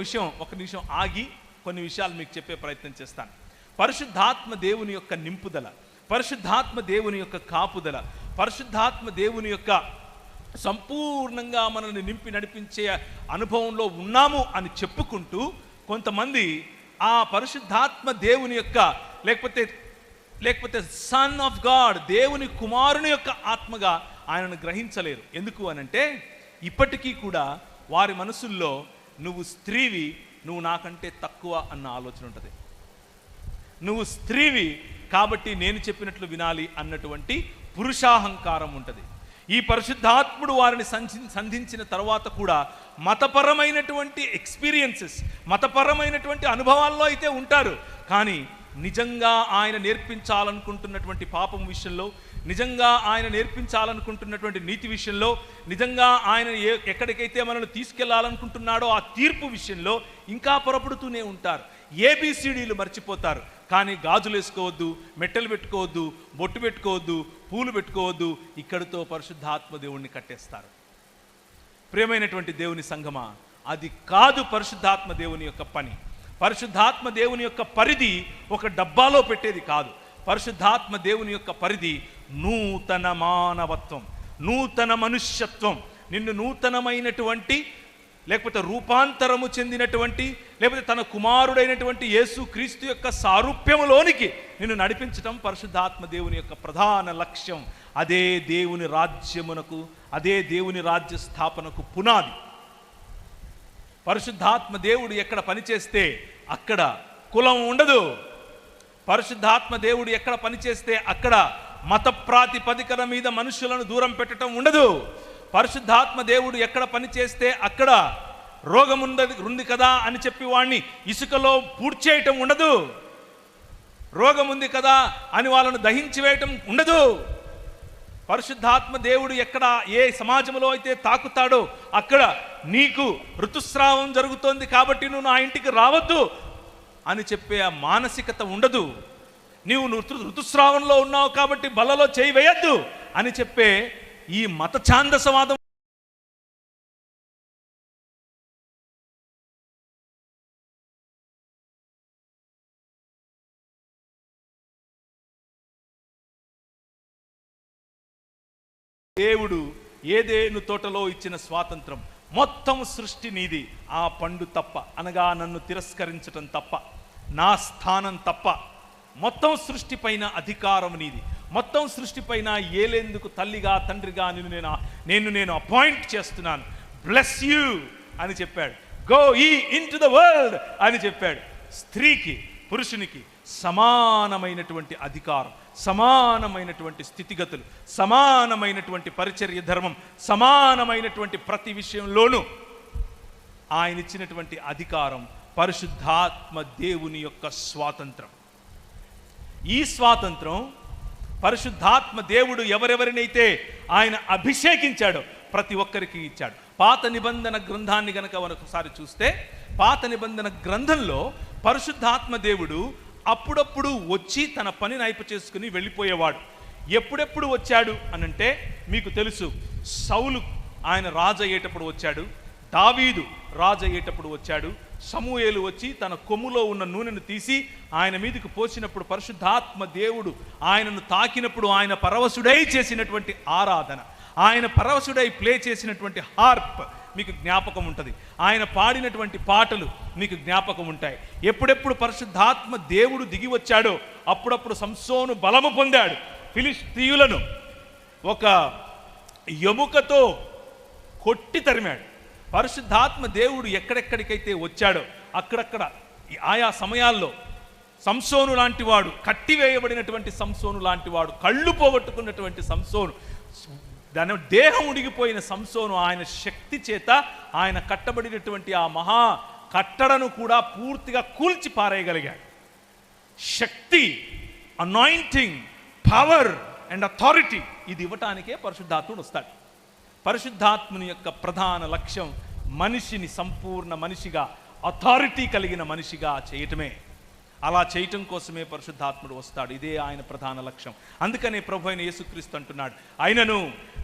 నిమిషం ఆగి కొన్ని విషయాలు మీకు చెప్పే ప్రయత్నం చేస్తాను. పరిశుద్ధాత్మ దేవుని యొక్క నింపుదల, పరిశుద్ధాత్మ దేవుని యొక్క కాపుదల, పరిశుద్ధాత్మ దేవుని యొక్క సంపూర్ణంగా మనల్ని నింపి నడిపించే అనుభవంలో ఉన్నాము అని చెప్పుకుంటూ కొంతమంది ఆ పరిశుద్ధాత్మ దేవుని యొక్క లేకపోతే సన్ ఆఫ్ గాడ్, దేవుని కుమారుని యొక్క ఆత్మగా ఆయనను గ్రహించలేరు. ఎందుకు అనంటే ఇప్పటికీ కూడా వారి మనసుల్లో నువ్వు స్త్రీవి, నువ్వు నాకంటే తక్కువ అన్న ఆలోచన ఉంటుంది. నువ్వు స్త్రీవి కాబట్టి నేను చెప్పినట్లు వినాలి అన్నటువంటి పురుషాహంకారం ఉంటుంది. ఈ పరిశుద్ధాత్ముడు వారిని సంధించిన తర్వాత కూడా మతపరమైనటువంటి ఎక్స్పీరియన్సెస్, మతపరమైనటువంటి అనుభవాల్లో అయితే ఉంటారు. కానీ నిజంగా ఆయన నేర్పించాలనుకుంటున్నటువంటి పాపం విషయంలో, నిజంగా ఆయన నేర్పించాలనుకుంటున్నటువంటి నీతి విషయంలో, నిజంగా ఆయన ఎక్కడికైతే మనల్ని తీసుకెళ్లాలనుకుంటున్నాడో ఆ తీర్పు విషయంలో ఇంకా పొరపడుతూనే ఉంటారు. ఏబిసిడీలు మర్చిపోతారు. కానీ గాజులు వేసుకోవద్దు, మెట్టలు పెట్టుకోవద్దు, బొట్టు పెట్టుకోవద్దు, పూలు పెట్టుకోవద్దు, ఇక్కడితో పరిశుద్ధాత్మ దేవుణ్ణి కట్టేస్తారు. ప్రియమైనటువంటి దేవుని సంఘమా, అది కాదు పరిశుద్ధాత్మ దేవుని యొక్క పని. పరిశుద్ధాత్మ దేవుని యొక్క పరిధి ఒక డబ్బాలో పెట్టేది కాదు. పరిశుద్ధాత్మ దేవుని యొక్క పరిధి నూతన మానవత్వం, నూతన మనుష్యత్వం, నిన్ను నూతనమైనటువంటి లేకపోతే రూపాంతరము చెందినటువంటి లేకపోతే తన కుమారుడైనటువంటి యేసు క్రీస్తు యొక్క సారూప్యములోనికి నిన్ను నడిపించటం పరిశుద్ధాత్మ దేవుని యొక్క ప్రధాన లక్ష్యం. అదే దేవుని రాజ్యమునకు, అదే దేవుని రాజ్య స్థాపనకు పునాది. పరిశుద్ధాత్మ దేవుడు ఎక్కడ పనిచేస్తే అక్కడ కులం ఉండదు. పరిశుద్ధాత్మ దేవుడు ఎక్కడ పనిచేస్తే అక్కడ మత ప్రాతిపదికన మీద మనుషులను దూరం పెట్టడం ఉండదు. పరిశుద్ధాత్మ దేవుడు ఎక్కడ పనిచేస్తే అక్కడ రోగం ఉంది కదా అని చెప్పి వాడిని ఇసుకలో పూడ్చేయటం ఉండదు. రోగం ఉంది కదా అని వాళ్ళను దహించి వేయటం ఉండదు. పరిశుద్ధాత్మ దేవుడు ఎక్కడ ఏ సమాజంలో అయితే తాకుతాడో అక్కడ నీకు ఋతుస్రావం జరుగుతోంది కాబట్టి నువ్వు నా ఇంటికి రావద్దు అని చెప్పే ఆ మానసికత ఉండదు. నీవు ఋతుస్రావంలో ఉన్నావు కాబట్టి బలలో చేయి వేయద్దు అని చెప్పే ఈ మత ఛాందసవాదం దేవుడు ఏదేను తోటలో ఇచ్చిన స్వాతంత్రం, మొత్తం సృష్టి నీది, ఆ పండు తప్ప, అనగా నన్ను తిరస్కరించటం తప్ప, నా స్థానం తప్ప, మొత్తం సృష్టి పైన అధికారం నీది, మొత్తం సృష్టి పైన ఏలేందుకు తల్లిగా తండ్రిగా నేను అపాయింట్ చేస్తున్నాను. బ్లెస్ యూ అని చెప్పాడు. గో ఈ ఇన్ టు ద వరల్డ్ అని చెప్పాడు. స్త్రీకి పురుషునికి సమానమైనటువంటి అధికారం, సమానమైనటువంటి స్థితిగతులు, సమానమైనటువంటి పరిచర్య ధర్మం, సమానమైనటువంటి ప్రతి విషయంలోనూ ఆయన ఇచ్చినటువంటి అధికారం పరిశుద్ధాత్మ దేవుని యొక్క స్వాతంత్రం. ఈ స్వాతంత్రం పరిశుద్ధాత్మ దేవుడు ఎవరెవరినైతే ఆయన అభిషేకించాడో ప్రతి ఒక్కరికి ఇచ్చాడు. పాత నిబంధన గ్రంథాన్ని గనక ఒకసారి చూస్తే, పాత నిబంధన గ్రంథంలో పరిశుద్ధాత్మ దేవుడు అప్పుడప్పుడు వచ్చి తన పనిని అయిపో చేసుకుని వెళ్ళిపోయేవాడు. ఎప్పుడెప్పుడు వచ్చాడు అనంటే మీకు తెలుసు, సౌలు ఆయన రాజు అయ్యేటప్పుడు వచ్చాడు, దావీదు రాజు అయ్యేటప్పుడు వచ్చాడు, సమూయేలు వచ్చి తన కొమ్ములో ఉన్న నూనెను తీసి ఆయన మీదకి పోసినప్పుడు పరిశుద్ధాత్మ దేవుడు ఆయనను తాకినప్పుడు ఆయన పరవశుడై చేసినటువంటి ఆరాధన, ఆయన పరవశుడై ప్లే చేసినటువంటి హార్ప్ మీకు జ్ఞాపకం ఉంటుంది, ఆయన పాడినటువంటి పాటలు మీకు జ్ఞాపకం ఉంటాయి. ఎప్పుడెప్పుడు పరిశుద్ధాత్మ దేవుడు దిగి వచ్చాడో అప్పుడప్పుడు సంసోను బలము పొందాడు. ఫిలిష్తీయులను ఒక ఎముకతో కొట్టి తరిమాడు. పరిశుద్ధాత్మ దేవుడు ఎక్కడెక్కడికైతే వచ్చాడో అక్కడక్కడ ఆయా సమయాల్లో సంసోను లాంటి వాడు, కట్టివేయబడినటువంటి సంసోను లాంటి వాడు, కళ్ళు పోగొట్టుకున్నటువంటి సంసోను, దాని దేహం ఉడిగిపోయిన సంసోను ఆయన శక్తి చేత ఆయన కట్టబడినటువంటి ఆ మహా కట్టడను కూడా పూర్తిగా కూల్చి పారేయగలిగాడు. శక్తి, అనాయింటింగ్, పవర్ అండ్ అథారిటీ ఇది ఇవ్వటానికే పరిశుద్ధాత్ముడు వస్తాడు. పరిశుద్ధాత్ముని యొక్క ప్రధాన లక్ష్యం మనిషిని సంపూర్ణ మనిషిగా, అథారిటీ కలిగిన మనిషిగా చేయటమే. అలా చేయటం కోసమే పరిశుద్ధాత్ముడు వస్తాడు. ఇదే ఆయన ప్రధాన లక్ష్యం. అందుకనే ప్రభు అయిన యేసుక్రీస్తు అంటున్నాడు, అయినను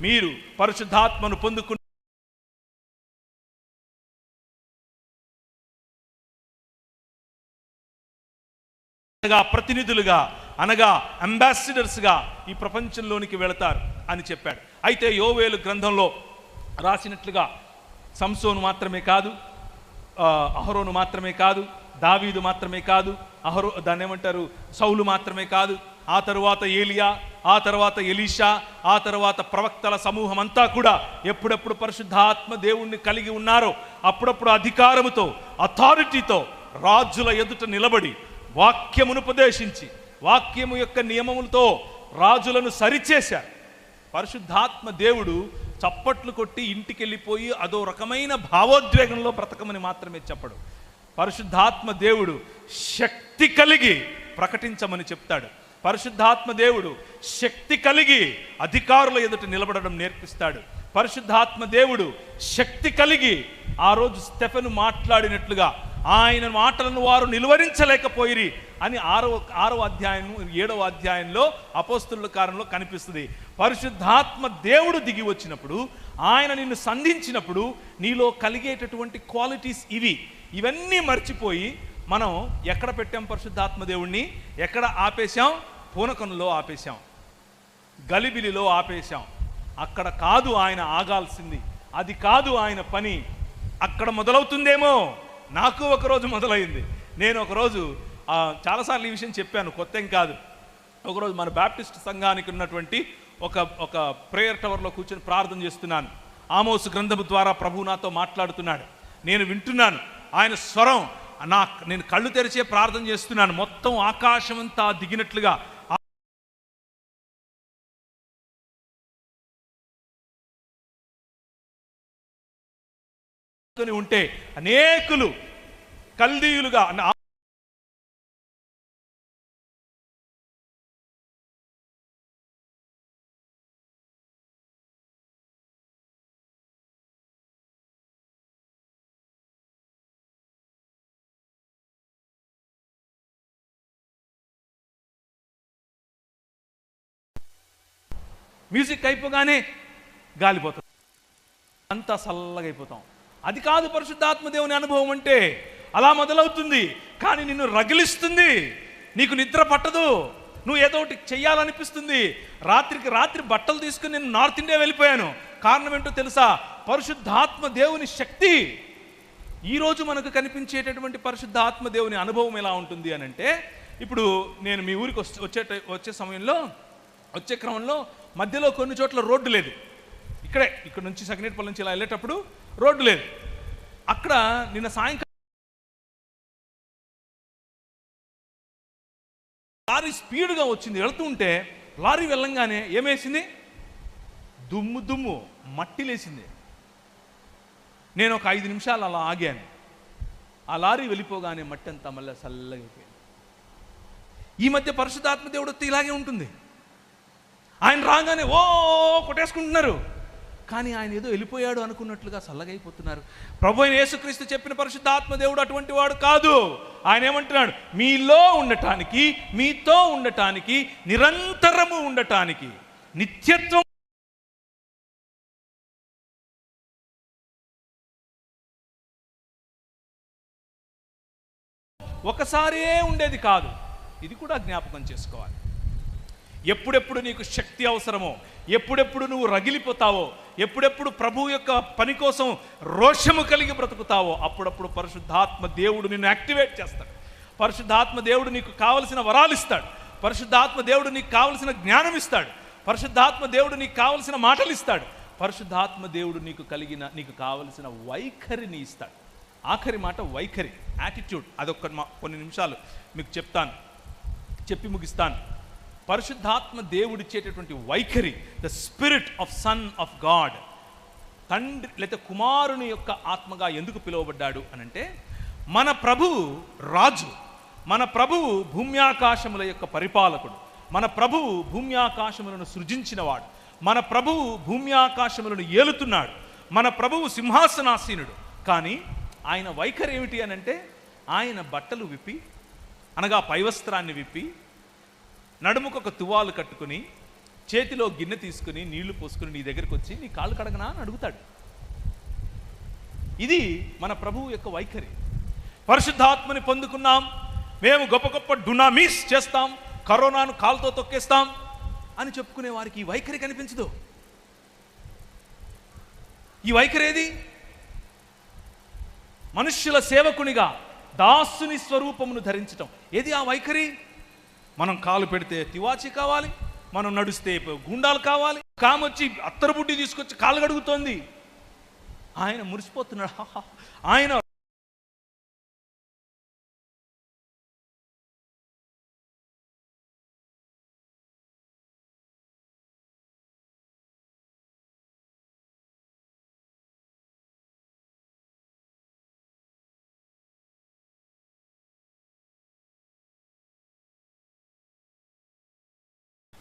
మీరు పరిశుద్ధాత్మను ప్రతినిధులుగా అనగా అంబాసిడర్స్గా ఈ ప్రపంచంలోనికి వెళతారు అని చెప్పాడు. అయితే యోవేలు గ్రంథంలో రాసినట్లుగా సంసోను మాత్రమే కాదు, అహరోను మాత్రమే కాదు, దావీదు మాత్రమే కాదు, దాన్ని ఏమంటారు, సౌలు మాత్రమే కాదు, ఆ తరువాత ఏలియా, ఆ తర్వాత ఎలీషా, ఆ తర్వాత ప్రవక్తల సమూహం అంతా కూడా ఎప్పుడెప్పుడు పరిశుద్ధాత్మ దేవుణ్ణి కలిగి ఉన్నారో అప్పుడప్పుడు అధికారముతో, అథారిటీతో రాజుల ఎదుట నిలబడి వాక్యమును ఉపదేశించి వాక్యము యొక్క నియమములతో రాజులను సరిచేశారు. పరిశుద్ధాత్మ దేవుడు చప్పట్లు కొట్టి ఇంటికి వెళ్ళిపోయి అదో రకమైన భావోద్వేగంలో బ్రతకమని మాత్రమే చెప్పడు. పరిశుద్ధాత్మ దేవుడు శక్తి కలిగి ప్రకటించమని చెప్తాడు. పరిశుద్ధాత్మ దేవుడు శక్తి కలిగి అధికారుల ఎదుట నిలబడడం నేర్పిస్తాడు. పరిశుద్ధాత్మ దేవుడు శక్తి కలిగి ఆ రోజు స్టెఫెను మాట్లాడినట్లుగా ఆయన మాటలను వారు నిలువరించలేకపోయిరి అని 6వ అధ్యాయం 7వ అధ్యాయంలో అపోస్తలుల కార్యంలో కనిపిస్తుంది. పరిశుద్ధాత్మ దేవుడు దిగి వచ్చినప్పుడు, ఆయన నిన్ను సంధించినప్పుడు నీలో కలిగేటటువంటి క్వాలిటీస్ ఇవన్నీ మర్చిపోయి మనం ఎక్కడ పెట్టాం పరిశుద్ధాత్మ దేవుణ్ణి? ఎక్కడ ఆపేశాం? పూనకంలో ఆపేశాం, గలిబిలిలో ఆపేశాం. అక్కడ కాదు ఆయన ఆగాల్సింది, అది కాదు ఆయన పని. అక్కడ మొదలవుతుందేమో. నాకు ఒకరోజు మొదలైంది. నేను ఒకరోజు చాలాసార్లు ఈ విషయం చెప్పాను, కొత్త ఏం కాదు. ఒకరోజు మన బ్యాప్టిస్ట్ సంఘానికి ఉన్నటువంటి ఒక ప్రేయర్ టవర్లో కూర్చొని ప్రార్థన చేస్తున్నాను. ఆమోసు గ్రంథము ద్వారా ప్రభువు నాతో మాట్లాడుతున్నాడు. నేను వింటున్నాను ఆయన స్వరం. నేను కళ్ళు తెరిచే ప్రార్థన చేస్తున్నాను. మొత్తం ఆకాశం అంతా దిగినట్లుగా ఉంటే అనేకులు కల్దీయులుగా మ్యూజిక్ అయిపోగానే గాలిపోతాం, అంతా చల్లగా అయిపోతాం. అది కాదు పరిశుద్ధాత్మ దేవుని అనుభవం అంటే. అలా మొదలవుతుంది, కానీ నిన్ను రగిలిస్తుంది. నీకు నిద్ర పట్టదు, నువ్వు ఏదో ఒకటి చెయ్యాలనిపిస్తుంది. రాత్రికి రాత్రి బట్టలు తీసుకుని నేను నార్త్ ఇండియా వెళ్ళిపోయాను. కారణం ఏంటో తెలుసా? పరిశుద్ధాత్మ దేవుని శక్తి. ఈరోజు మనకు కనిపించేటటువంటి పరిశుద్ధాత్మ దేవుని అనుభవం ఎలా ఉంటుంది అని అంటే, ఇప్పుడు నేను మీ ఊరికి వచ్చే సమయంలో, వచ్చే క్రమంలో మధ్యలో కొన్ని చోట్ల రోడ్డు లేదు. ఇక్కడ నుంచి సకినేటిపల్లి నుంచి ఇలా వెళ్ళేటప్పుడు రోడ్డు లేదు. అక్కడ నిన్న సాయంకాలం లారీ స్పీడ్గా వచ్చింది. వెళుతూ ఉంటే లారీ వెళ్ళంగానే ఏమేసింది? దుమ్ము మట్టి లేసింది. నేను ఒక 5 నిమిషాలు అలా ఆగాను. ఆ లారీ వెళ్ళిపోగానే మట్టి అంతా మళ్ళీ చల్లగా అయిపోయింది. ఈ మధ్య పరిశుద్ధాత్మ దేవుడు వస్తే ఇలాగే ఉంటుంది. ఆయన రాగానే కొట్టేసుకుంటున్నారు, కానీ ఆయన ఏదో వెళ్ళిపోయాడు అనుకున్నట్లుగా చల్లగైపోతున్నారు. ప్రభు అయిన యేసుక్రీస్తు చెప్పిన పరిశుద్ధాత్మ దేవుడు అటువంటి వాడు కాదు. ఆయన ఏమంటున్నాడు? మీలో ఉండటానికి, మీతో ఉండటానికి, నిరంతరము ఉండటానికి, నిత్యత్వం. ఒకసారే ఉండేది కాదు. ఇది కూడా జ్ఞాపకం చేసుకోవాలి. ఎప్పుడెప్పుడు నీకు శక్తి అవసరమో, ఎప్పుడెప్పుడు నువ్వు రగిలిపోతావో, ఎప్పుడెప్పుడు ప్రభు యొక్క పని కోసం రోషము కలిగి బ్రతుకుతావో, అప్పుడప్పుడు పరిశుద్ధాత్మ దేవుడు నిన్ను యాక్టివేట్ చేస్తాడు. పరిశుద్ధాత్మ దేవుడు నీకు కావలసిన వరాలు ఇస్తాడు. పరిశుద్ధాత్మ దేవుడు నీకు కావలసిన జ్ఞానం ఇస్తాడు. పరిశుద్ధాత్మ దేవుడు నీకు కావలసిన మాటలు ఇస్తాడు. పరిశుద్ధాత్మ దేవుడు నీకు కావలసిన వైఖరిని ఇస్తాడు. ఆఖరి మాట వైఖరి, యాటిట్యూడ్. అదొక కొన్ని నిమిషాలు మీకు చెప్పి ముగిస్తాను. పరిశుద్ధాత్మ దేవుడిచ్చేటటువంటి వైఖరి, the spirit of sun of God. తండ్రి లేదా కుమారుని యొక్క ఆత్మగా ఎందుకు పిలువబడ్డాడు అనంటే, మన ప్రభువు రాజు, మన ప్రభువు భూమ్యాకాశముల యొక్క పరిపాలకుడు, మన ప్రభువు భూమ్యాకాశములను సృజించినవాడు, మన ప్రభువు భూమ్యాకాశములను ఏలుతున్నాడు, మన ప్రభువు సింహాసనాసీనుడు. కానీ ఆయన వైఖరి ఏమిటి అనంటే, ఆయన బట్టలు విప్పి, అనగా పైవస్త్రాన్ని విప్పి, నడుముకు ఒక తువాలు కట్టుకుని, చేతిలో గిన్నె తీసుకుని నీళ్లు పోసుకుని నీ దగ్గరికి వచ్చి నీ కాళ్ళు కడగనా అని అడుగుతాడు. ఇది మన ప్రభువు యొక్క వైఖరి. పరిశుద్ధాత్మని పొందుకున్నాం, మేము గొప్ప గొప్ప డునామిస్ చేస్తాం, కరోనాను కాలుతో తొక్కేస్తాం అని చెప్పుకునే వారికి ఈ వైఖరి కనిపించదు. ఈ వైఖరి ఏది? మనుష్యుల సేవకునిగా దాసుని స్వరూపమును ధరించటం. ఏది ఆ వైఖరి? మనం కాలు పెడితే తివాచి కావాలి, మనం నడుస్తే గుండాలు కావాలి, కామొచ్చి అత్తరుబుడ్డి తీసుకొచ్చి కాలు కడుగుతోంది. ఆయన మురిసిపోతున్నాడు. ఆయన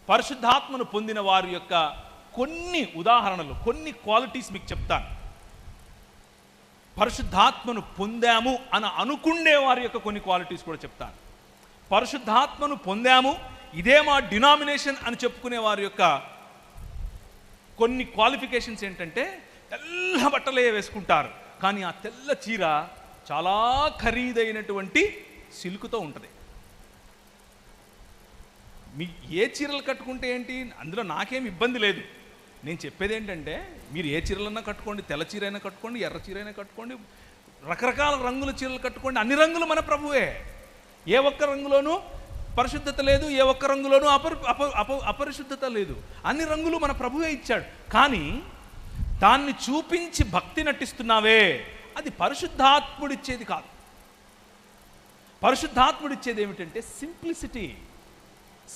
పరిశుద్ధాత్మను పొందిన వారి యొక్క కొన్ని ఉదాహరణలు, కొన్ని క్వాలిటీస్ మీకు చెప్తాను. పరిశుద్ధాత్మను పొందాము అని అనుకునే వారి యొక్క కొన్ని క్వాలిటీస్ కూడా చెప్తాను. పరిశుద్ధాత్మను పొందాము, ఇదే మా డినామినేషన్ అని చెప్పుకునే వారి యొక్క కొన్ని క్వాలిఫికేషన్స్ ఏంటంటే, తెల్ల బట్టలే వేసుకుంటారు, కానీ ఆ తెల్ల చీర చాలా ఖరీదైనటువంటి సిల్కుతో ఉంటుంది. మీ ఏ చీరలు కట్టుకుంటే ఏంటి, అందులో నాకేం ఇబ్బంది లేదు. నేను చెప్పేది ఏంటంటే, మీరు ఏ చీరలన్నా కట్టుకోండి, తెల్ల చీర అయినా కట్టుకోండి, ఎర్ర చీర అయినా కట్టుకోండి, రకరకాల రంగుల చీరలు కట్టుకోండి, అన్ని రంగులు మన ప్రభువే. ఏ ఒక్క రంగులోనూ పరిశుద్ధత లేదు, ఏ ఒక్క రంగులోనూ అపరిశుద్ధత లేదు. అన్ని రంగులు మన ప్రభువే ఇచ్చాడు. కానీ దాన్ని చూపించి భక్తి నటిస్తున్నావే, అది పరిశుద్ధాత్ముడిచ్చేది కాదు. పరిశుద్ధాత్ముడిచ్చేది ఏమిటంటే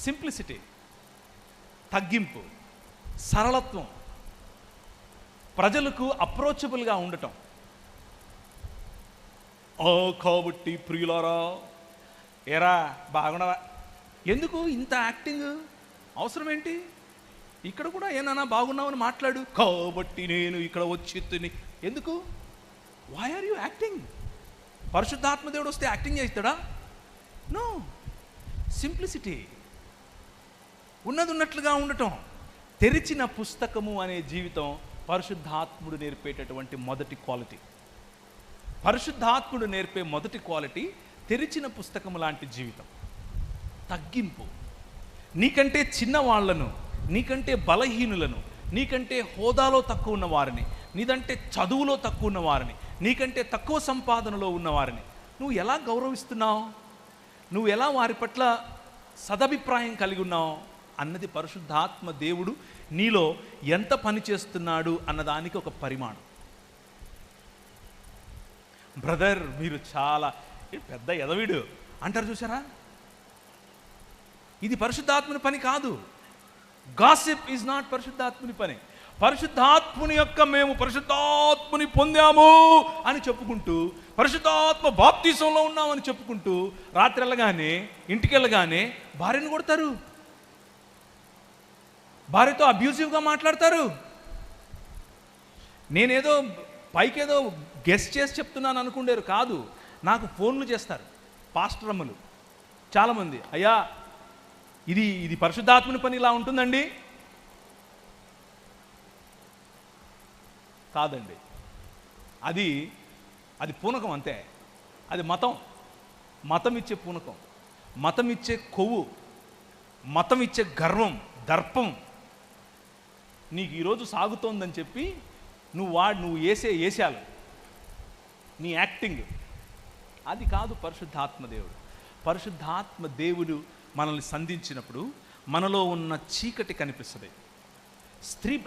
సింప్లిసిటీ, తగ్గింపు, సరళత్వం, ప్రజలకు అప్రోచబుల్గా ఉండటం. కాబట్టి ప్రియులారా, ఏరా బాగున్నావా, ఎందుకు ఇంత యాక్టింగ్ అవసరం ఏంటి? ఇక్కడ కూడా ఏనా బాగున్నావని మాట్లాడు, కాబట్టి నేను ఇక్కడ వచ్చి ఎందుకు? Why are you acting? పరిశుద్ధాత్మ దేవుడు వస్తే యాక్టింగ్ చేస్తాడా? నో. సింప్లిసిటీ, ఉన్నది ఉన్నట్లుగా ఉండటం. తెరిచిన పుస్తకము అనే జీవితం పరిశుద్ధాత్ముడు నేర్పేటటువంటి మొదటి క్వాలిటీ. పరిశుద్ధాత్ముడు నేర్పే మొదటి క్వాలిటీ తెరిచిన పుస్తకం లాంటి జీవితం. తగ్గింపు, నీకంటే చిన్నవాళ్లను, నీకంటే బలహీనులను, నీకంటే హోదాలో తక్కువ ఉన్న వారిని, నీదంటే చదువులో తక్కువ ఉన్న వారిని, నీకంటే తక్కువ సంపాదనలో ఉన్నవారిని నువ్వు ఎలా గౌరవిస్తున్నావు, నువ్వు ఎలా వారి పట్ల సదభిప్రాయం కలిగి ఉన్నావు అన్నది పరిశుద్ధాత్మ దేవుడు నీలో ఎంత పని చేస్తున్నాడు అన్నదానికి ఒక పరిమాణం. బ్రదర్ మీరు చాలా పెద్ద ఎదవిడు అంటారు చూసారా, ఇది పరిశుద్ధాత్ముని పని కాదు. గాసిప్ ఈజ్ నాట్ పరిశుద్ధాత్ముని పని. పరిశుద్ధాత్ముని యొక్క మేము పరిశుద్ధాత్ముని పొందాము అని చెప్పుకుంటూ, పరిశుద్ధాత్మ బాప్తిసంలో ఉన్నామని చెప్పుకుంటూ రాత్రి వెళ్ళగానే, ఇంటికి వెళ్ళగానే భార్యను కొడతారు, భార్యతో అబ్యూజివ్గా మాట్లాడతారు. నేనేదో పైకేదో గెస్ట్ చేసి చెప్తున్నాను అనుకుంటారు, కాదు. నాకు ఫోన్లు చేస్తారు పాస్టర్ అమ్మలు చాలామంది, అయ్యా ఇది పరిశుద్ధాత్మని పని ఇలా ఉంటుందండి. కాదండి, అది పూనకం అంతే. అది మతం ఇచ్చే పూనకం, మతం ఇచ్చే కొవ్వు, మతం ఇచ్చే గర్వం, దర్పం నీకు ఈరోజు సాగుతోందని చెప్పి నువ్వు వేసాలు, నీ యాక్టింగ్, అది కాదు పరిశుద్ధాత్మ దేవుడు. పరిశుద్ధాత్మ దేవుడు మనల్ని సంధించినప్పుడు మనలో ఉన్న చీకటి కనిపిస్తుంది.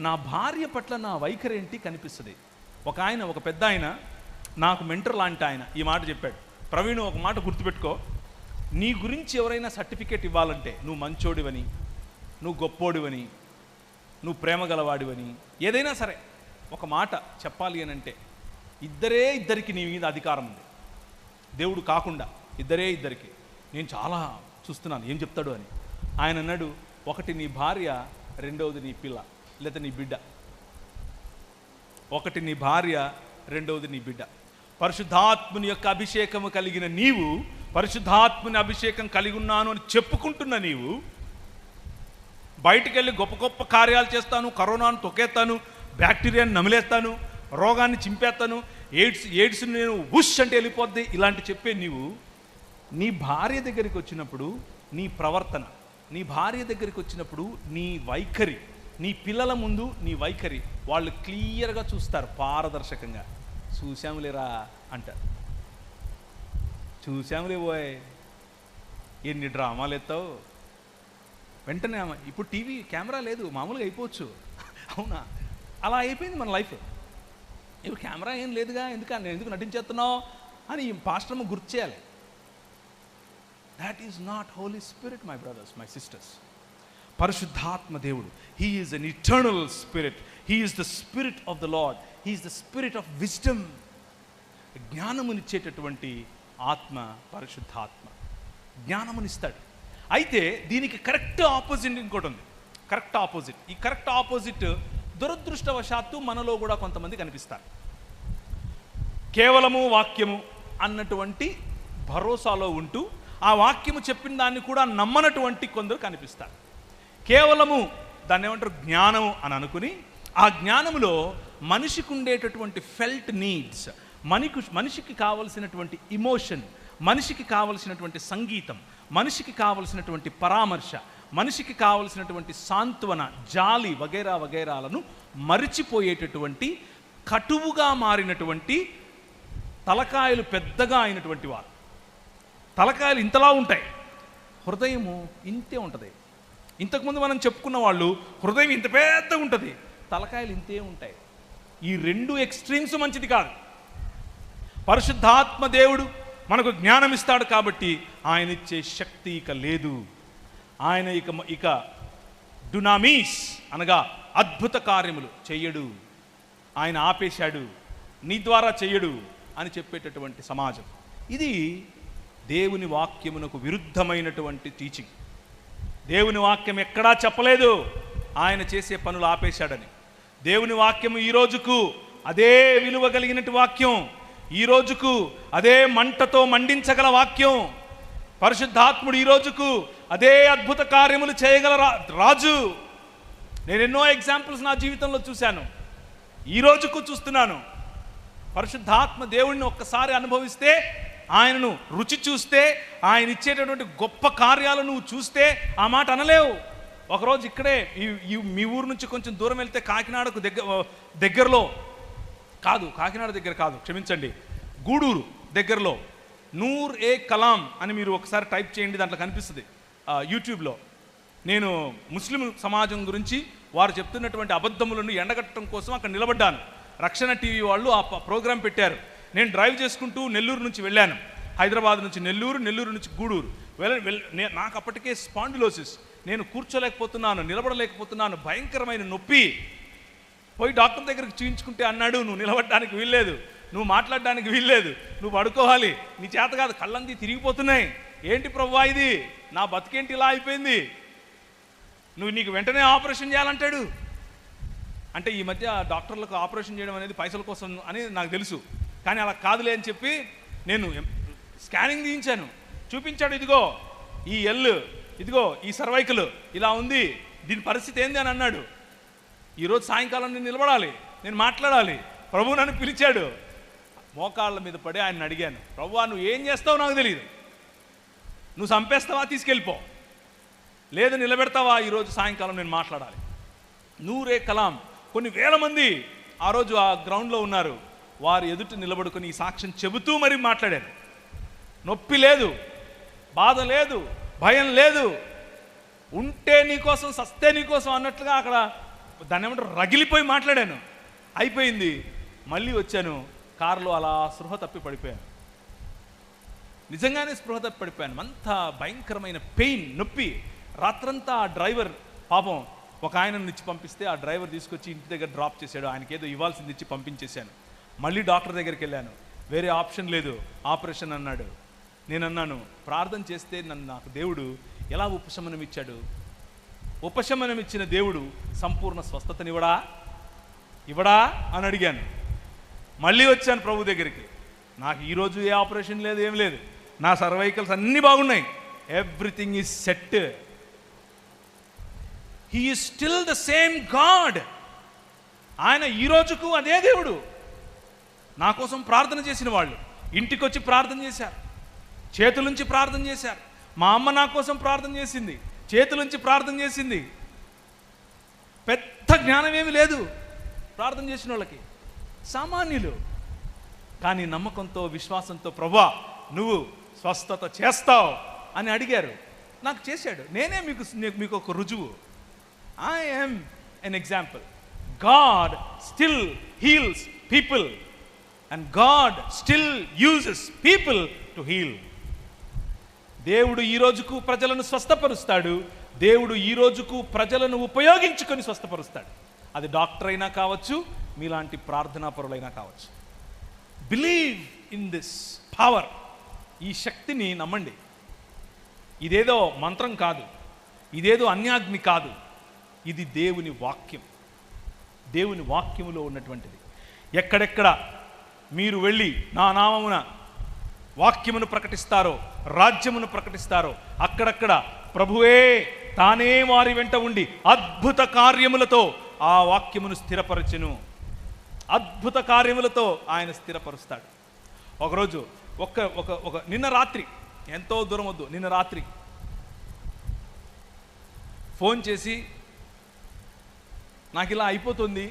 నా భార్య పట్ల నా వైఖరి ఏంటి కనిపిస్తుంది. ఒక పెద్ద ఆయన, నాకు మెంటర్ లాంటి ఆయన ఈ మాట చెప్పాడు, ప్రవీణ్ ఒక మాట గుర్తుపెట్టుకో, నీ గురించి ఎవరైనా సర్టిఫికేట్ ఇవ్వాలంటే నువ్వు మంచోడివని, నువ్వు గొప్పోడివని, నువ్వు ప్రేమ గలవాడివని, ఏదైనా సరే ఒక మాట చెప్పాలి అని అంటే ఇద్దరికి నీ మీద అధికారం ఉంది. దేవుడు కాకుండా ఇద్దరికి. నేను చాలా చూస్తున్నాను ఏం చెప్తాడు అని. ఆయన అన్నాడు, ఒకటి నీ భార్య, రెండవది నీ పిల్ల లేదా నీ బిడ్డ. ఒకటి నీ భార్య, రెండవది నీ బిడ్డ. పరిశుద్ధాత్ముని యొక్క అభిషేకము కలిగిన నీవు, పరిశుద్ధాత్ముని అభిషేకం కలిగి ఉన్నాను అని చెప్పుకుంటున్న నీవు బయటికి వెళ్ళి గొప్ప గొప్ప కార్యాలు చేస్తాను, కరోనాను తొక్కేస్తాను, బ్యాక్టీరియాని నమిలేస్తాను, రోగాన్ని చింపేస్తాను, ఎయిడ్స్ నేను ఉష్ అంటే వెళ్ళిపోద్ది, ఇలాంటి చెప్పే నీవు నీ భార్య దగ్గరికి వచ్చినప్పుడు నీ ప్రవర్తన, నీ భార్య దగ్గరికి వచ్చినప్పుడు నీ వైఖరి, నీ పిల్లల ముందు నీ వైఖరి వాళ్ళు క్లియర్గా చూస్తారు, పారదర్శకంగా. చూసాములేరా అంటారు. చూసాములే పోయ్, ఎన్ని డ్రామాలు ఎత్తావు. వెంటనే ఇప్పుడు టీవీ కెమెరా లేదు, మామూలుగా అయిపోవచ్చు. అవునా, అలా అయిపోయింది మన లైఫ్. ఇప్పుడు కెమెరా ఏం లేదుగా, ఎందుకు నటించేస్తున్నావు అని పాస్టర్మ గుర్తు చేయాలి. That is not Holy Spirit my brothers, my sisters. పరిశుద్ధాత్మ దేవుడు, he is an eternal spirit, he is the spirit of the Lord, he is the spirit of wisdom. జ్ఞానమునిచ్చేటటువంటి ఆత్మ పరిశుద్ధాత్మ, జ్ఞానమునిస్తాడు. అయితే దీనికి కరెక్ట్ ఆపోజిట్ ఇంకోటి ఉంది, కరెక్ట్ ఆపోజిట్. ఈ కరెక్ట్ ఆపోజిట్ దురదృష్టవశాత్తు మనలో కూడా కొంతమంది కనిపిస్తారు. కేవలము వాక్యము అన్నటువంటి భరోసాలో ఉంటూ ఆ వాక్యము చెప్పిన దాన్ని కూడా నమ్మనటువంటి కొందరు కనిపిస్తారు. కేవలము దాన్ని ఏమంటారు, జ్ఞానం అని అనుకుని ఆ జ్ఞానములో మనిషికి ఉండేటటువంటి ఫెల్ట్ నీడ్స్, మనిషికి కావలసినటువంటి ఇమోషన్, మనిషికి కావలసినటువంటి సంగీతం, మనిషికి కావలసినటువంటి పరామర్శ, మనిషికి కావలసినటువంటి సాంత్వన, జాలి వగైరా వగైరాలను మరిచిపోయేటటువంటి కటువుగా మారినటువంటి తలకాయలు పెద్దగా అయినటువంటి వారు. తలకాయలు ఇంతలా ఉంటాయి, హృదయము ఇంతే ఉంటుంది. ఇంతకుముందు మనం చెప్పుకున్న వాళ్ళు హృదయం ఇంత పెద్దగా ఉంటుంది, తలకాయలు ఇంతే ఉంటాయి. ఈ రెండు ఎక్స్ట్రీమ్స్ మంచిది కాదు. పరిశుద్ధాత్మ దేవుడు మనకు జ్ఞానం ఇస్తాడు కాబట్టి ఆయన ఇచ్చే శక్తి ఇక లేదు. ఆయన ఇక డునామీస్ అనగా అద్భుత కార్యములు చెయ్యడు, ఆయన ఆపేశాడు, నీ ద్వారా చెయ్యడు అని చెప్పేటటువంటి సమాజం ఇది. దేవుని వాక్యమునకు విరుద్ధమైనటువంటి టీచింగ్. దేవుని వాక్యం ఎక్కడా చెప్పలేదు ఆయన చేసే పనులు ఆపేశాడని. దేవుని వాక్యము ఈ రోజుకు అదే విలువ కలిగినట్టు వాక్యం, ఈ రోజుకు అదే మంటతో మండించగల వాక్యం. పరిశుద్ధాత్ముడు ఈ రోజుకు అదే అద్భుత కార్యములు చేయగల రాజు. నేను ఎన్నో ఎగ్జాంపుల్స్ నా జీవితంలో చూశాను, ఈ రోజుకు చూస్తున్నాను. పరిశుద్ధాత్మ దేవుడిని ఒక్కసారి అనుభవిస్తే, ఆయనను రుచి చూస్తే, ఆయన ఇచ్చేటటువంటి గొప్ప కార్యాలను నువ్వు చూస్తే ఆ మాట అనలేవు. ఒకరోజు ఇక్కడే మీ ఊరు నుంచి కొంచెం దూరం వెళ్తే కాకినాడకు దగ్గరలో కాదు, కాకినాడ దగ్గర కాదు, క్షమించండి, గూడూరు దగ్గరలో నూర్ ఏ కలాం అని మీరు ఒకసారి టైప్ చేయండి, దాంట్లో కనిపిస్తుంది యూట్యూబ్లో. నేను ముస్లిం సమాజం గురించి వారు చెప్తున్నటువంటి అబద్ధములను ఎండగట్టడం కోసం అక్కడ నిలబడ్డాను. రక్షణ టీవీ వాళ్ళు ఆ ప్రోగ్రాం పెట్టారు. నేను డ్రైవ్ చేసుకుంటూ నెల్లూరు నుంచి వెళ్ళాను, హైదరాబాద్ నుంచి నెల్లూరు, నెల్లూరు నుంచి గూడూరు. నాకు అప్పటికే స్పాండిలోసిస్, నేను కూర్చోలేకపోతున్నాను, నిలబడలేకపోతున్నాను, భయంకరమైన నొప్పి. పోయి డాక్టర్ దగ్గరికి చూయించుకుంటే అన్నాడు, నువ్వు నిలబడడానికి వీల్లేదు, నువ్వు మాట్లాడడానికి వీల్లేదు, నువ్వు పడుకోవాలి, నీ చేత కాదు, కళ్ళంది తిరిగిపోతున్నాయి. ఏంటి ప్రభువా ఇది, నా బతికేంటి ఇలా అయిపోయింది, నీకు వెంటనే ఆపరేషన్ చేయాలంటాడు. అంటే ఈ మధ్య డాక్టర్లకు ఆపరేషన్ చేయడం అనేది పైసల కోసం అని నాకు తెలుసు, కానీ అలా కాదులే అని చెప్పి నేను స్కానింగ్ తీయించాను. చూపించాడు, ఇదిగో ఈ ఎల్లు, ఇదిగో ఈ సర్వైకల్ ఇలా ఉంది, దీని పరిస్థితి ఏంది అని అన్నాడు. ఈరోజు సాయంకాలం నేను నిలబడాలి, నేను మాట్లాడాలి. ప్రభు నన్ను పిలిచాడు, మోకాళ్ళ మీద పడి ఆయన అడిగాను, ప్రభువా నువ్వు ఏం చేస్తావో నాకు తెలియదు, నువ్వు చంపేస్తావా తీసుకెళ్ళిపో, లేదు నిలబెడతావా, ఈరోజు సాయంకాలం నేను మాట్లాడాలి. నూరే కలాం కొన్ని వేల మంది ఆ రోజు ఆ గ్రౌండ్లో ఉన్నారు. వారు ఎదుట నిలబడుకొని ఈ సాక్ష్యం చెబుతూ మరీ మాట్లాడారు. నొప్పి లేదు, బాధ లేదు, భయం లేదు, ఉంటే నీకోసం సస్తే నీకోసం అన్నట్లుగా అక్కడ దాన్ని ఏమంటారు రగిలిపోయి మాట్లాడాను. అయిపోయింది, మళ్ళీ వచ్చాను, కారులో అలా స్పృహ తప్పి పడిపోయాను. నిజంగానే స్పృహ తప్పి పడిపోయాను. అంత భయంకరమైన పెయిన్, నొప్పి. రాత్రంతా ఆ డ్రైవర్ పాపం ఒక ఆయనను ఇచ్చి పంపిస్తే ఆ డ్రైవర్ తీసుకొచ్చి ఇంటి దగ్గర డ్రాప్ చేశాడు. ఆయనకి ఏదో ఇవ్వాల్సింది ఇచ్చి పంపించేశాను. మళ్ళీ డాక్టర్ దగ్గరికి వెళ్ళాను, వేరే ఆప్షన్ లేదు, ఆపరేషన్ అన్నాడు. నేను అన్నాను, ప్రార్థన చేస్తే నాకు దేవుడు ఎలా ఉపశమనం ఇచ్చాడు, ఉపశమనం ఇచ్చిన దేవుడు సంపూర్ణ స్వస్థతనివ్వడా ఇవ్వడా అని అడిగాను. మళ్ళీ వచ్చాను ప్రభు దగ్గరికి, నాకు ఈరోజు ఏ ఆపరేషన్ లేదు, ఏం లేదు, నా సర్వైకల్స్ అన్నీ బాగున్నాయి, everything is set. He is still the same God. ఆయన ఈ రోజుకు అదే దేవుడు. నా కోసం ప్రార్థన చేసిన వాళ్ళు ఇంటికి వచ్చి ప్రార్థన చేశారు, చేతులుంచి ప్రార్థన చేశారు. మా అమ్మ నా కోసం ప్రార్థన చేసింది, చేతులుంచి ప్రార్థన చేసింది. పెద్ద జ్ఞానం ఏమి లేదు ప్రార్థన చేసిన వాళ్ళకి, సామాన్యులు. కానీ నమ్మకంతో విశ్వాసంతో ప్రభువా నువ్వు స్వస్థత చేస్తావు అని అడిగారు. నాకు చేశాడు. నేనే మీకు ఒక రుజువు. I am an example. God still heals people and God still uses people to heal. దేవుడు ఈ రోజుకు ప్రజలను స్వస్థపరుస్తాడు. దేవుడు ఈ రోజుకు ప్రజలను ఉపయోగించుకొని స్వస్థపరుస్తాడు. అది డాక్టర్ అయినా కావచ్చు, మీలాంటి ప్రార్థనా పరులైనా కావచ్చు. Believe in this power. ఈ శక్తిని నమ్మండి. ఇదేదో మంత్రం కాదు, ఇదేదో అన్యాగ్ని కాదు, ఇది దేవుని వాక్యం. దేవుని వాక్యములో ఉన్నటువంటిది. ఎక్కడెక్కడ మీరు వెళ్ళి నా నామమున వాక్యమును ప్రకటిస్తారో, రాజ్యమును ప్రకటిస్తారో, అక్కడక్కడ ప్రభువే తానే వారి వెంట ఉండి అద్భుత కార్యములతో ఆ వాక్యమును స్థిరపరచును. అద్భుత కార్యములతో ఆయన స్థిరపరుస్తాడు. ఒకరోజు ఒక నిన్న రాత్రి, ఎంతో దూరం వద్దు, నిన్న రాత్రి ఫోన్ చేసి నాకు ఇలా అయిపోతుంది,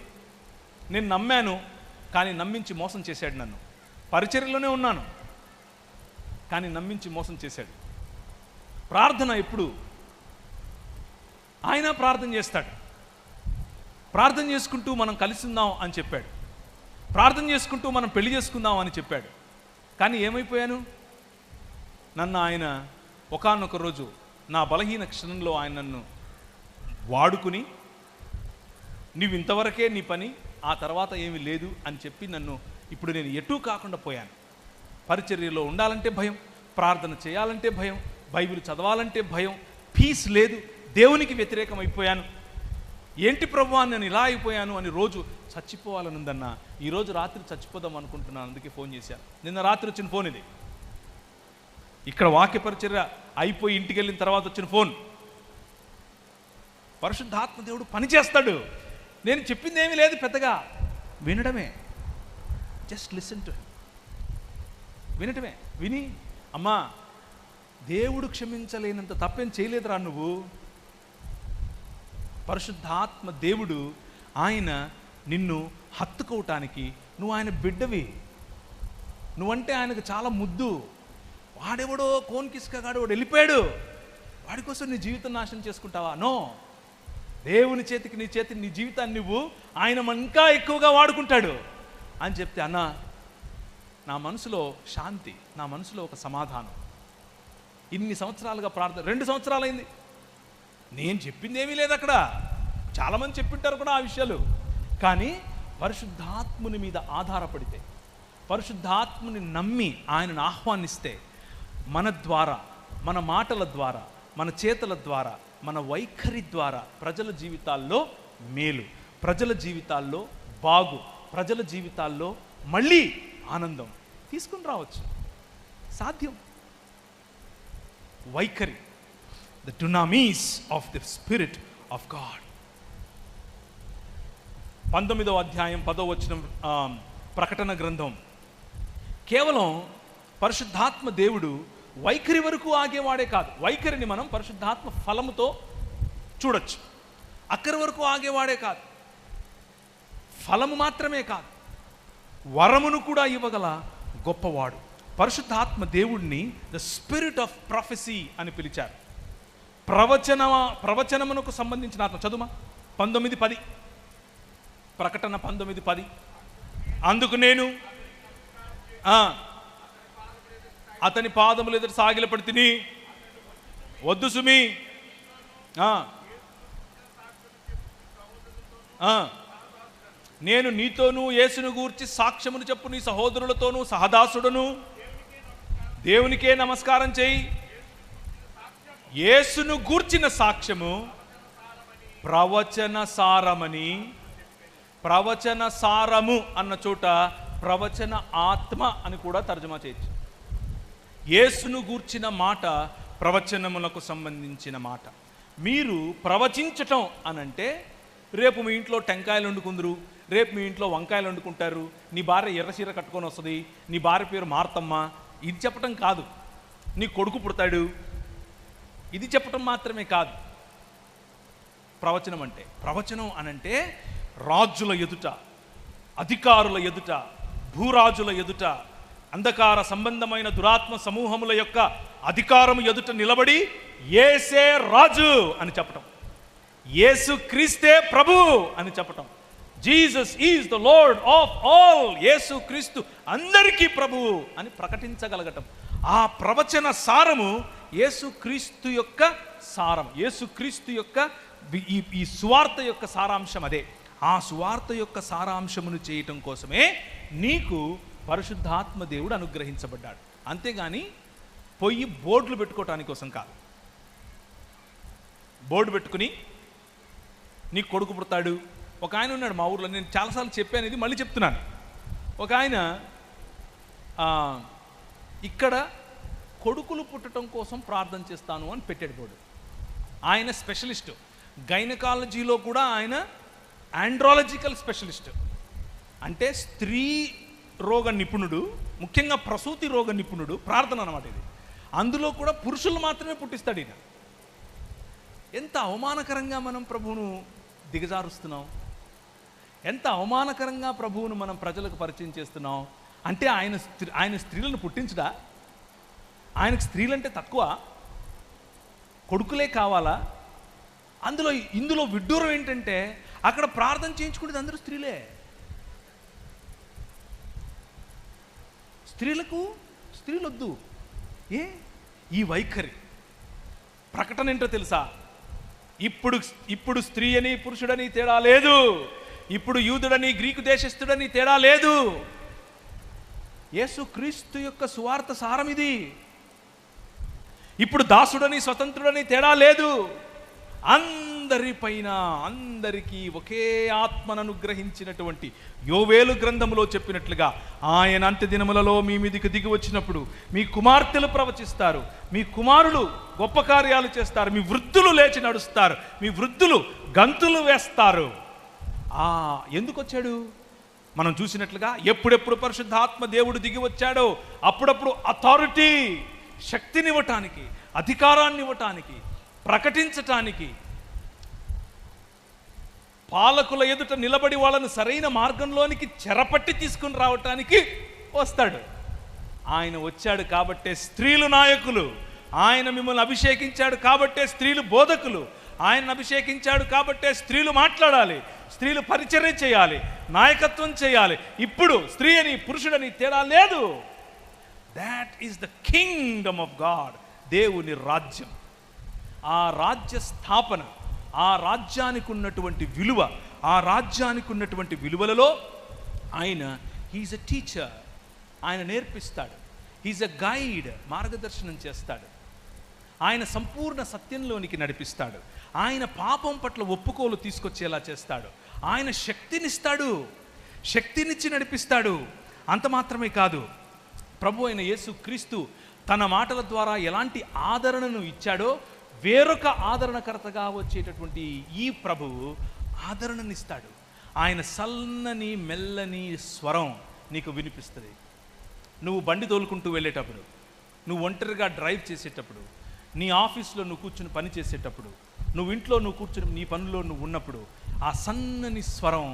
నేను నమ్మాను కానీ నమ్మించి మోసం చేశాడు. నన్ను పరిచర్యలోనే ఉన్నాను కానీ నమ్మించి మోసం చేశాడు. ప్రార్థన ఎప్పుడు ఆయన ప్రార్థన చేస్తాడు. ప్రార్థన చేసుకుంటూ మనం కలిసి ఉందాం అని చెప్పాడు. ప్రార్థన చేసుకుంటూ మనం పెళ్లి చేసుకుందాం అని చెప్పాడు. కానీ ఏమైపోయాను? నన్ను ఆయన ఒకానొక రోజు నా బలహీన క్షణంలో ఆయన నన్ను వాడుకుని, నువ్వు ఇంతవరకే నీ పని, ఆ తర్వాత ఏమీ లేదు అని చెప్పి నన్ను ఇప్పుడు నేను ఎటూ కాకుండా పోయాను. పరిచర్యలో ఉండాలంటే భయం, ప్రార్థన చేయాలంటే భయం, బైబిల్ చదవాలంటే భయం, పీస్ లేదు, దేవునికి వ్యతిరేకం అయిపోయాను. ఏంటి ప్రభువా నేను ఇలా అయిపోయాను అని రోజు చచ్చిపోవాలనుందన్నా. ఈరోజు రాత్రి చచ్చిపోదాం అనుకుంటున్నాను, అందుకే ఫోన్ చేశాను. నిన్న రాత్రి వచ్చిన ఫోన్ ఇది. ఇక్కడ వాక్య పరిచర్య అయిపోయి ఇంటికి వెళ్ళిన తర్వాత వచ్చిన ఫోన్. పరిశుద్ధాత్మ దేవుడు పనిచేస్తాడు. నేను చెప్పింది ఏమీ లేదు, పెద్దగా వినడమే. Just listen to him. వినటమే. విని, అమ్మా దేవుడు క్షమించలేనంత తప్పేం చేయలేదురా నువ్వు. పరిశుద్ధాత్మ దేవుడు ఆయన నిన్ను హత్తుకోవటానికి, నువ్వు ఆయన బిడ్డవి, నువ్వంటే ఆయనకు చాలా ముద్దు. వాడెవడో కోన్కిస్కగాడు వాడు వెళ్ళిపోయాడు, వాడి కోసం నీ జీవితం నాశనం చేసుకుంటావా? నో, దేవుని చేతికి నీ జీవితాన్ని నువ్వు ఆయన ఇంకా ఎక్కువగా వాడుకుంటాడు అని చెప్తే, అన్న నా మనసులో శాంతి, నా మనసులో ఒక సమాధానం. ఇన్ని సంవత్సరాలుగా ప్రార్థన, 2 సంవత్సరాలైంది. నేను చెప్పింది ఏమీ లేదు అక్కడ. చాలామంది చెప్పింటారు కూడా ఆ విషయాలు. కానీ పరిశుద్ధాత్ముని మీద ఆధారపడితే, పరిశుద్ధాత్ముని నమ్మి ఆయనను ఆహ్వానిస్తే, మన ద్వారా, మన మాటల ద్వారా, మన చేతల ద్వారా, మన వైఖరి ద్వారా ప్రజల జీవితాల్లో మేలు, ప్రజల జీవితాల్లో బాగు, ప్రజల జీవితాల్లో మళ్ళీ ఆనందం తీసుకుని రావచ్చు. సాధ్యం. వైఖరి, the dunamis of the spirit of God. 19వ అధ్యాయం 10వ వచనం ప్రకటన గ్రంథం. కేవలం పరిశుద్ధాత్మ దేవుడు వైఖరి వరకు ఆగేవాడే కాదు. వైఖరిని మనం పరిశుద్ధాత్మ ఫలముతో చూడొచ్చు. అక్కడి వరకు ఆగేవాడే కాదు. ఫలము మాత్రమే కాదు, వరమును కూడా ఇవ్వగల గొప్పవాడు. పరిశుద్ధాత్మ దేవుడిని ద స్పిరిట్ ఆఫ్ ప్రొఫెసీ అని పిలిచారు. ప్రవచనమునకు సంబంధించిన ఆత్మ. చదువుమా 19:10, ప్రకటన 19:10. అందుకు నేను అతని పాదములు ఎదురు సాగిలపడి తిని, వద్దు సుమి, నేను నీతోనూ యేసును గూర్చి సాక్ష్యమును చెప్పు నీ సహోదరులతోనూ సహదాసుడను, దేవునికే నమస్కారం చేయి. యేసును గూర్చిన సాక్ష్యము ప్రవచన సారమని. ప్రవచన సారము అన్న చోట ప్రవచన ఆత్మ అని కూడా తర్జమా చేయొచ్చు. యేసును గూర్చిన మాట ప్రవచనములకు సంబంధించిన మాట. మీరు ప్రవచించటం అనంటే, రేపు మీ ఇంట్లో టెంకాయలు వండుకుందరు, రేపు మీ ఇంట్లో వంకాయలు వండుకుంటారు, నీ భార్య ఎర్రచీర కట్టుకొని వస్తుంది, నీ భార్య పేరు మార్తమ్మ, ఇది చెప్పటం కాదు. నీ కొడుకు పుడతాడు, ఇది చెప్పటం మాత్రమే కాదు ప్రవచనం అంటే. ప్రవచనం అనంటే రాజుల ఎదుట, అధికారుల ఎదుట, భూరాజుల ఎదుట, అంధకార సంబంధమైన దురాత్మ సమూహముల యొక్క అధికారం ఎదుట నిలబడి యేసే రాజు అని చెప్పటం, యేసు క్రీస్తే ప్రభు అని చెప్పటం. Jesus is the Lord of all. యేసు క్రీస్తు అందరికీ ప్రభువు అని ప్రకటించగలగటం. ఆ ప్రవచన సారము యేసు క్రీస్తు యొక్క సారం, యేసు క్రీస్తు యొక్క ఈ సువార్త యొక్క సారాంశం అదే. ఆ సువార్త యొక్క సారాంశమును చేయటం కోసమే నీకు పరిశుద్ధాత్మ దేవుడు అనుగ్రహించబడ్డాడు. అంతేగాని పొయ్యి బోర్డులు పెట్టుకోవటానికి కోసం కాదు. బోర్డు పెట్టుకుని నీ కొడుకు పుడతాడు. ఒక ఆయన ఉన్నాడు మా ఊర్లో, నేను చాలాసార్లు చెప్పాను, ఇది మళ్ళీ చెప్తున్నాను. ఒక ఆయన ఇక్కడ కొడుకులు పుట్టడం కోసం ప్రార్థన చేస్తాను అని పెట్టాడు బోర్డు. ఆయన స్పెషలిస్టు, గైనకాలజీలో కూడా ఆయన ఆండ్రాలజికల్ స్పెషలిస్ట్, అంటే స్త్రీ రోగ నిపుణుడు, ముఖ్యంగా ప్రసూతి రోగ నిపుణుడు. ప్రార్థన అన్నమాట ఇది. అందులో కూడా పురుషులు మాత్రమే పుట్టిస్తాడు ఈయన. ఎంత అవమానకరంగా మనం ప్రభువును దిగజారుస్తున్నాం, ఎంత అవమానకరంగా ప్రభువును మనం ప్రజలకు పరిచయం చేస్తున్నాం. అంటే ఆయన స్త్రీలను పుట్టించడా? ఆయనకు స్త్రీలంటే తక్కువ? కొడుకులే కావాలా? ఇందులో విడ్డూరం ఏంటంటే అక్కడ ప్రార్థన చేయించుకునేది అందరూ స్త్రీలే. స్త్రీలొద్దు. ఈ వైఖరి ప్రకటన ఏంటో తెలుసా? ఇప్పుడు స్త్రీ అని పురుషుడని తేడా లేదు, ఇప్పుడు యూదుడని గ్రీకు దేశస్థుడని తేడా లేదు. యేసుక్రీస్తు యొక్క సువార్త సారం ఇది. ఇప్పుడు దాసుడని స్వతంత్రుడని తేడా లేదు. అందరిపైన అందరికీ ఒకే ఆత్మను అనుగ్రహించినటువంటి యోవేలు గ్రంథములో చెప్పినట్లుగా ఆయన అంత్యదినములలో మీ మీదికి దిగి వచ్చినప్పుడు మీ కుమార్తెలు ప్రవచిస్తారు, మీ కుమారులు గొప్ప కార్యాలు చేస్తారు, మీ వృద్ధులు లేచి నడుస్తారు, మీ వృద్ధులు గంతులు వేస్తారు. ఎందుకు వచ్చాడు? మనం చూసినట్లుగా ఎప్పుడెప్పుడు పరిశుద్ధాత్మ దేవుడు దిగి వచ్చాడో అప్పుడప్పుడు అథారిటీ, శక్తినివ్వటానికి, అధికారాన్ని ఇవ్వటానికి, ప్రకటించటానికి, పాలకుల ఎదుట నిలబడి వాళ్ళను సరైన మార్గంలోనికి చెరపట్టి తీసుకుని రావటానికి వస్తాడు. ఆయన వచ్చాడు కాబట్టే స్త్రీలు నాయకులు, ఆయన మిమ్మల్ని అభిషేకించాడు కాబట్టే స్త్రీలు బోధకులు, ఆయన అభిషేకించాడు కాబట్టే స్త్రీలు మాట్లాడాలి, స్త్రీలు పరిచర్య చేయాలి, నాయకత్వం చేయాలి. ఇప్పుడు స్త్రీ అని పురుషుడని తేడా లేదు. That is the Kingdom of God, దేవుని రాజ్యం. ఆ రాజ్య స్థాపన, ఆ రాజ్యానికి ఉన్నటువంటి విలువ, ఆ రాజ్యానికి ఉన్నటువంటి విలువలలో ఆయన హీఈస్ ఎ టీచర్, ఆయన నేర్పిస్తాడు. హీఈస్ ఎ గైడ్, మార్గదర్శనం చేస్తాడు. ఆయన సంపూర్ణ సత్యంలోనికి నడిపిస్తాడు. ఆయన పాపం పట్ల ఒప్పుకోలు తీసుకొచ్చేలా చేస్తాడు. ఆయన శక్తినిస్తాడు, శక్తినిచ్చి నడిపిస్తాడు. అంత మాత్రమే కాదు, ప్రభు అయిన యేసుక్రీస్తు తన మాటల ద్వారా ఎలాంటి ఆదరణను ఇచ్చాడో వేరొక ఆదరణకర్తగా వచ్చేటటువంటి ఈ ప్రభువు ఆదరణనిస్తాడు. ఆయన సన్నని మెల్లని స్వరం నీకు వినిపిస్తుంది. నువ్వు బండి తోలుకుంటూ వెళ్ళేటప్పుడు, నువ్వు ఒంటరిగా డ్రైవ్ చేసేటప్పుడు, నీ ఆఫీస్లో నువ్వు కూర్చుని పని చేసేటప్పుడు, నువ్వు ఇంట్లో నువ్వు కూర్చుని నీ పనిలో నువ్వు ఉన్నప్పుడు ఆ సన్నని స్వరం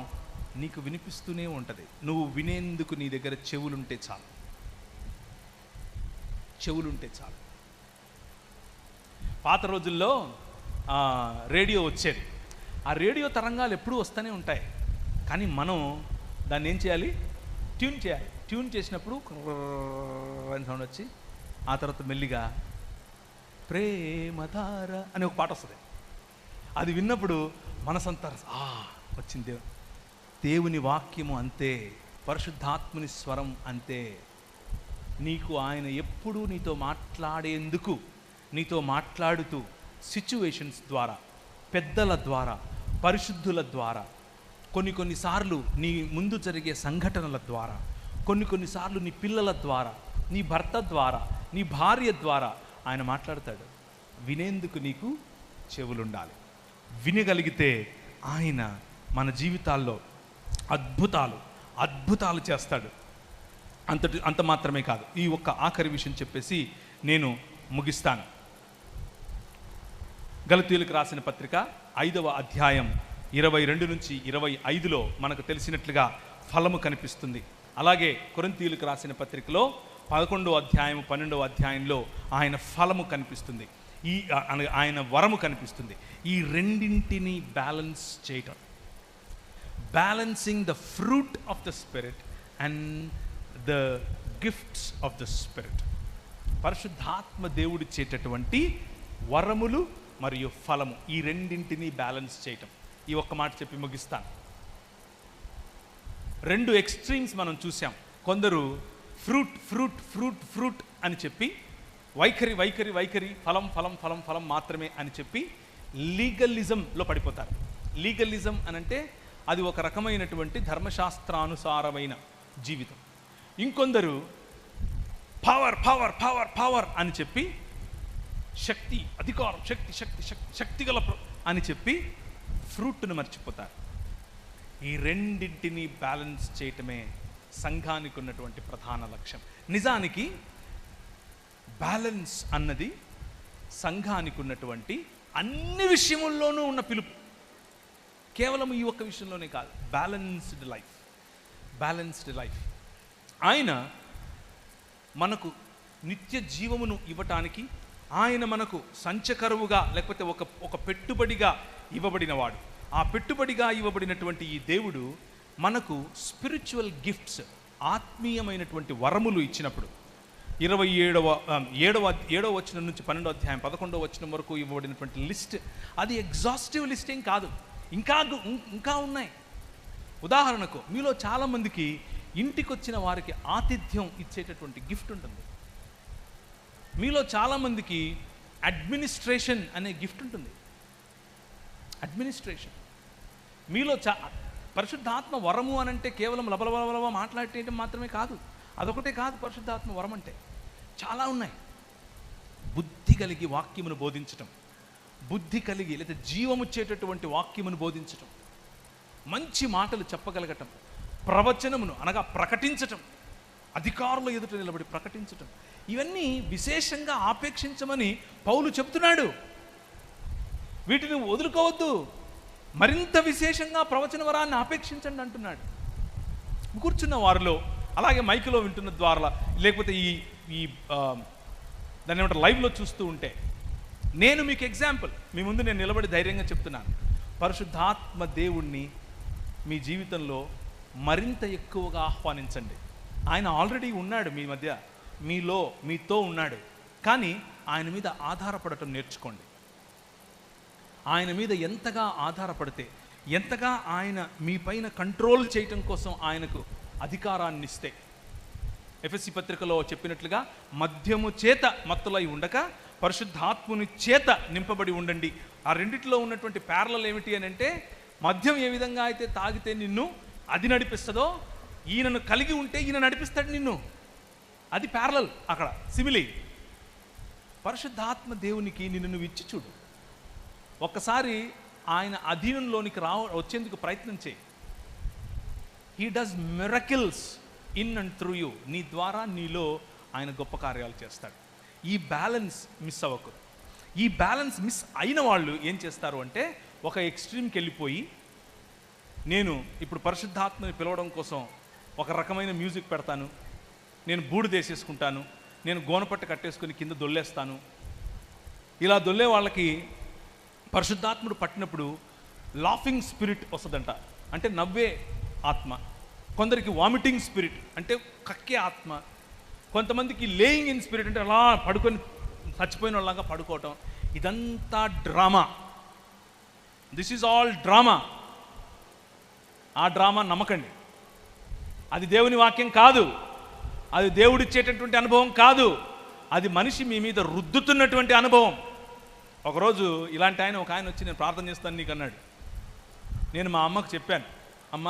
నీకు వినిపిస్తూనే ఉంటుంది. నువ్వు వినేందుకు నీ దగ్గర చెవులుంటే చాలు, చెవులుంటే చాలు. పాత రోజుల్లో రేడియో వచ్చేది. ఆ రేడియో తరంగాలు ఎప్పుడూ వస్తూనే ఉంటాయి. కానీ మనం దాన్ని ఏం చేయాలి? ట్యూన్ చేయాలి. ట్యూన్ చేసినప్పుడు అని సౌండ్ వచ్చి ఆ తర్వాత మెల్లిగా ప్రేమధార అనే ఒక పాట వస్తుంది. అది విన్నప్పుడు మనసంతా వచ్చింది. దేవుని వాక్యము అంతే, పరిశుద్ధాత్ముని స్వరం అంతే. నీకు ఆయన ఎప్పుడూ నీతో మాట్లాడేందుకు, నీతో మాట్లాడుతూ సిచ్యువేషన్స్ ద్వారా, పెద్దల ద్వారా, పరిశుద్ధుల ద్వారా, కొన్నిసార్లు నీ ముందు జరిగే సంఘటనల ద్వారా, కొన్నిసార్లు నీ పిల్లల ద్వారా, నీ భర్త ద్వారా, నీ భార్య ద్వారా ఆయన మాట్లాడతాడు. వినేందుకు నీకు చెవులుండాలి. వినగలిగితే ఆయన మన జీవితాల్లో అద్భుతాలు చేస్తాడు. అంత మాత్రమే కాదు, ఈ ఒక్క ఆఖరి విషయం చెప్పేసి నేను ముగిస్తాను. గలతీయులకు రాసిన పత్రిక 5వ అధ్యాయం 22 నుంచి 25లో మనకు తెలిసినట్లుగా ఫలము కనిపిస్తుంది. అలాగే కొరింథీయులకు రాసిన పత్రికలో 11వ అధ్యాయం 12వ అధ్యాయంలో ఆయన ఫలము కనిపిస్తుంది, ఆయన వరము కనిపిస్తుంది. ఈ రెండింటిని బ్యాలెన్స్ చేయటం, balancing the fruit of the spirit and the gifts of the spirit. పరిశుద్ధాత్మ దేవుడిచ్చేటటువంటి వరములు మరియు ఫలము, ఈ రెండింటిని బ్యాలెన్స్ చేయటం. ఈ ఒక్క మాట చెప్పి ముగిస్తాను. 2 ఎక్స్ట్రీమ్స్ మనం చూసాం. కొందరు ఫ్రూట్ ఫ్రూట్ ఫ్రూట్ ఫ్రూట్ అని చెప్పి వైఖరి ఫలం మాత్రమే అని చెప్పి లీగలిజంలో పడిపోతారు. లీగలిజం అనంటే అది ఒక రకమైనటువంటి ధర్మశాస్త్రానుసారమైన జీవితం. ఇంకొందరు పవర్ పవర్ పవర్ పవర్ అని చెప్పి, శక్తి, అధికారం, శక్తి శక్తి శక్తి శక్తిగల అని చెప్పి ఫ్రూట్ను మర్చిపోతారు. ఈ రెండింటిని బ్యాలెన్స్ చేయటమే సంఘానికి ఉన్నటువంటి ప్రధాన లక్ష్యం. నిజానికి బ్యాలెన్స్ అన్నది సంఘానికి ఉన్నటువంటి అన్ని విషయముల్లోనూ ఉన్న పిలుపు, కేవలం ఈ ఒక్క విషయంలోనే కాదు. Balanced life, balanced life. ఆయన మనకు నిత్య జీవమును ఇవ్వటానికి, ఆయన మనకు సంచకరువుగా లేకపోతే ఒక పెట్టుబడిగా ఇవ్వబడినవాడు. ఆ పెట్టుబడిగా ఇవ్వబడినటువంటి ఈ దేవుడు మనకు స్పిరిచువల్ గిఫ్ట్స్, ఆత్మీయమైనటువంటి వరములు ఇచ్చినప్పుడు 27వ వచనం నుంచి 12వ అధ్యాయం 11వ వచనం వరకు ఇవ్వబడినటువంటి లిస్ట్, అది ఎగ్జాస్టివ్ లిస్ట్ ఏం కాదు, ఇంకా ఉన్నాయి. ఉదాహరణకు, మీలో చాలామందికి ఇంటికి వచ్చిన వారికి ఆతిథ్యం ఇచ్చేటటువంటి గిఫ్ట్ ఉంటుంది. మీలో చాలామందికి అడ్మినిస్ట్రేషన్ అనే గిఫ్ట్ ఉంటుంది. అడ్మినిస్ట్రేషన్ మీలో పరిశుద్ధాత్మ వరము అని అంటే కేవలం లబలబలబల మాట్లాడటం మాత్రమే కాదు, అదొకటే కాదు. పరిశుద్ధాత్మ వరం అంటే చాలా ఉన్నాయి. బుద్ధి కలిగి వాక్యమును బోధించటం, బుద్ధి కలిగి లేదా జీవముచ్చేటటువంటి వాక్యమును బోధించటం, మంచి మాటలు చెప్పగలగటం, ప్రవచనమును అనగా ప్రకటించటం, అధికారుల ఎదుట నిలబడి ప్రకటించటం, ఇవన్నీ విశేషంగా ఆపేక్షించమని పౌలు చెబుతున్నాడు. వీటిని వదులుకోవద్దు, మరింత విశేషంగా ప్రవచన వరాన్ని ఆపేక్షించండి అంటున్నాడు. కూర్చున్న వారిలో, అలాగే మైకులో వింటున్న ద్వారా, లేకపోతే ఈ దాన్ని ఏమంటారు లైవ్లో చూస్తూ ఉంటే, నేను మీకు ఎగ్జాంపుల్, మీ ముందు నేను నిలబడి ధైర్యంగా చెప్తున్నాను. పరిశుద్ధాత్మ దేవుణ్ణి మీ జీవితంలో మరింత ఎక్కువగా ఆహ్వానించండి. ఆయన ఆల్రెడీ ఉన్నాడు మీ మధ్య, మీతో ఉన్నాడు. కానీ ఆయన మీద ఆధారపడటం నేర్చుకోండి. ఆయన మీద ఎంతగా ఆధారపడితే, ఎంతగా ఆయన మీ పైన కంట్రోల్ చేయటం కోసం ఆయనకు అధికారాన్ని ఇస్తే, ఎఫెసీ పత్రికలో చెప్పినట్లుగా మద్యము చేత మత్తులై ఉండక పరిశుద్ధాత్ముని చేత నింపబడి ఉండండి. ఆ రెండిట్లో ఉన్నటువంటి ప్యారలల్ ఏమిటి అని అంటే, మద్యం ఏ విధంగా అయితే తాగితే నిన్ను అది నడిపిస్తుందో, ఈయనను కలిగి ఉంటే ఈయన నడిపిస్తాడు నిన్ను. అది ప్యారలల్, అక్కడ సిమిలి. పరిశుద్ధాత్మ దేవునికి నిన్ను నువ్వు ఇచ్చి చూడు. ఒక్కసారి ఆయన అధీనంలోనికి వచ్చేందుకు ప్రయత్నం చేయి. He does miracles in and through you. నీ ద్వారా నీలో ఆయన గొప్ప కార్యాలు చేస్తాడు. ఈ బ్యాలెన్స్ మిస్ అవ్వకూడదు. ఈ బ్యాలెన్స్ మిస్ అయిన వాళ్ళు ఏం చేస్తారు అంటే, ఒక ఎక్స్ట్రీమ్కి వెళ్ళిపోయి, నేను ఇప్పుడు పరిశుద్ధాత్మని పిలవడం కోసం ఒక రకమైన మ్యూజిక్ పెడతాను, నేను బూడిదేసేసుకుంటాను, నేను గోనపట్ట కట్టేసుకొని కింద దొల్లేస్తాను. ఇలా దొల్లే వాళ్ళకి పరిశుద్ధాత్ముడు పట్టినప్పుడు లాఫింగ్ స్పిరిట్ వస్తుందంట, అంటే నవ్వే ఆత్మ. కొందరికి వామిటింగ్ స్పిరిట్ అంటే కక్కే ఆత్మ. కొంతమందికి లేయింగ్ ఇన్ స్పిరిట్ అంటే అలా పడుకొని చచ్చిపోయిన వాళ్ళగా పడుకోవటం. ఇదంతా drama. This is all drama. ఆ డ్రామా నమ్మకండి. అది దేవుని వాక్యం కాదు, అది దేవుడిచ్చేటటువంటి అనుభవం కాదు, అది మనిషి మీ మీద రుద్దుతున్నటువంటి అనుభవం. ఒకరోజు ఇలాంటి ఒక ఆయన వచ్చి, నేను ప్రార్థన చేస్తాను నీకు అన్నాడు. నేను మా అమ్మకు చెప్పాను, అమ్మ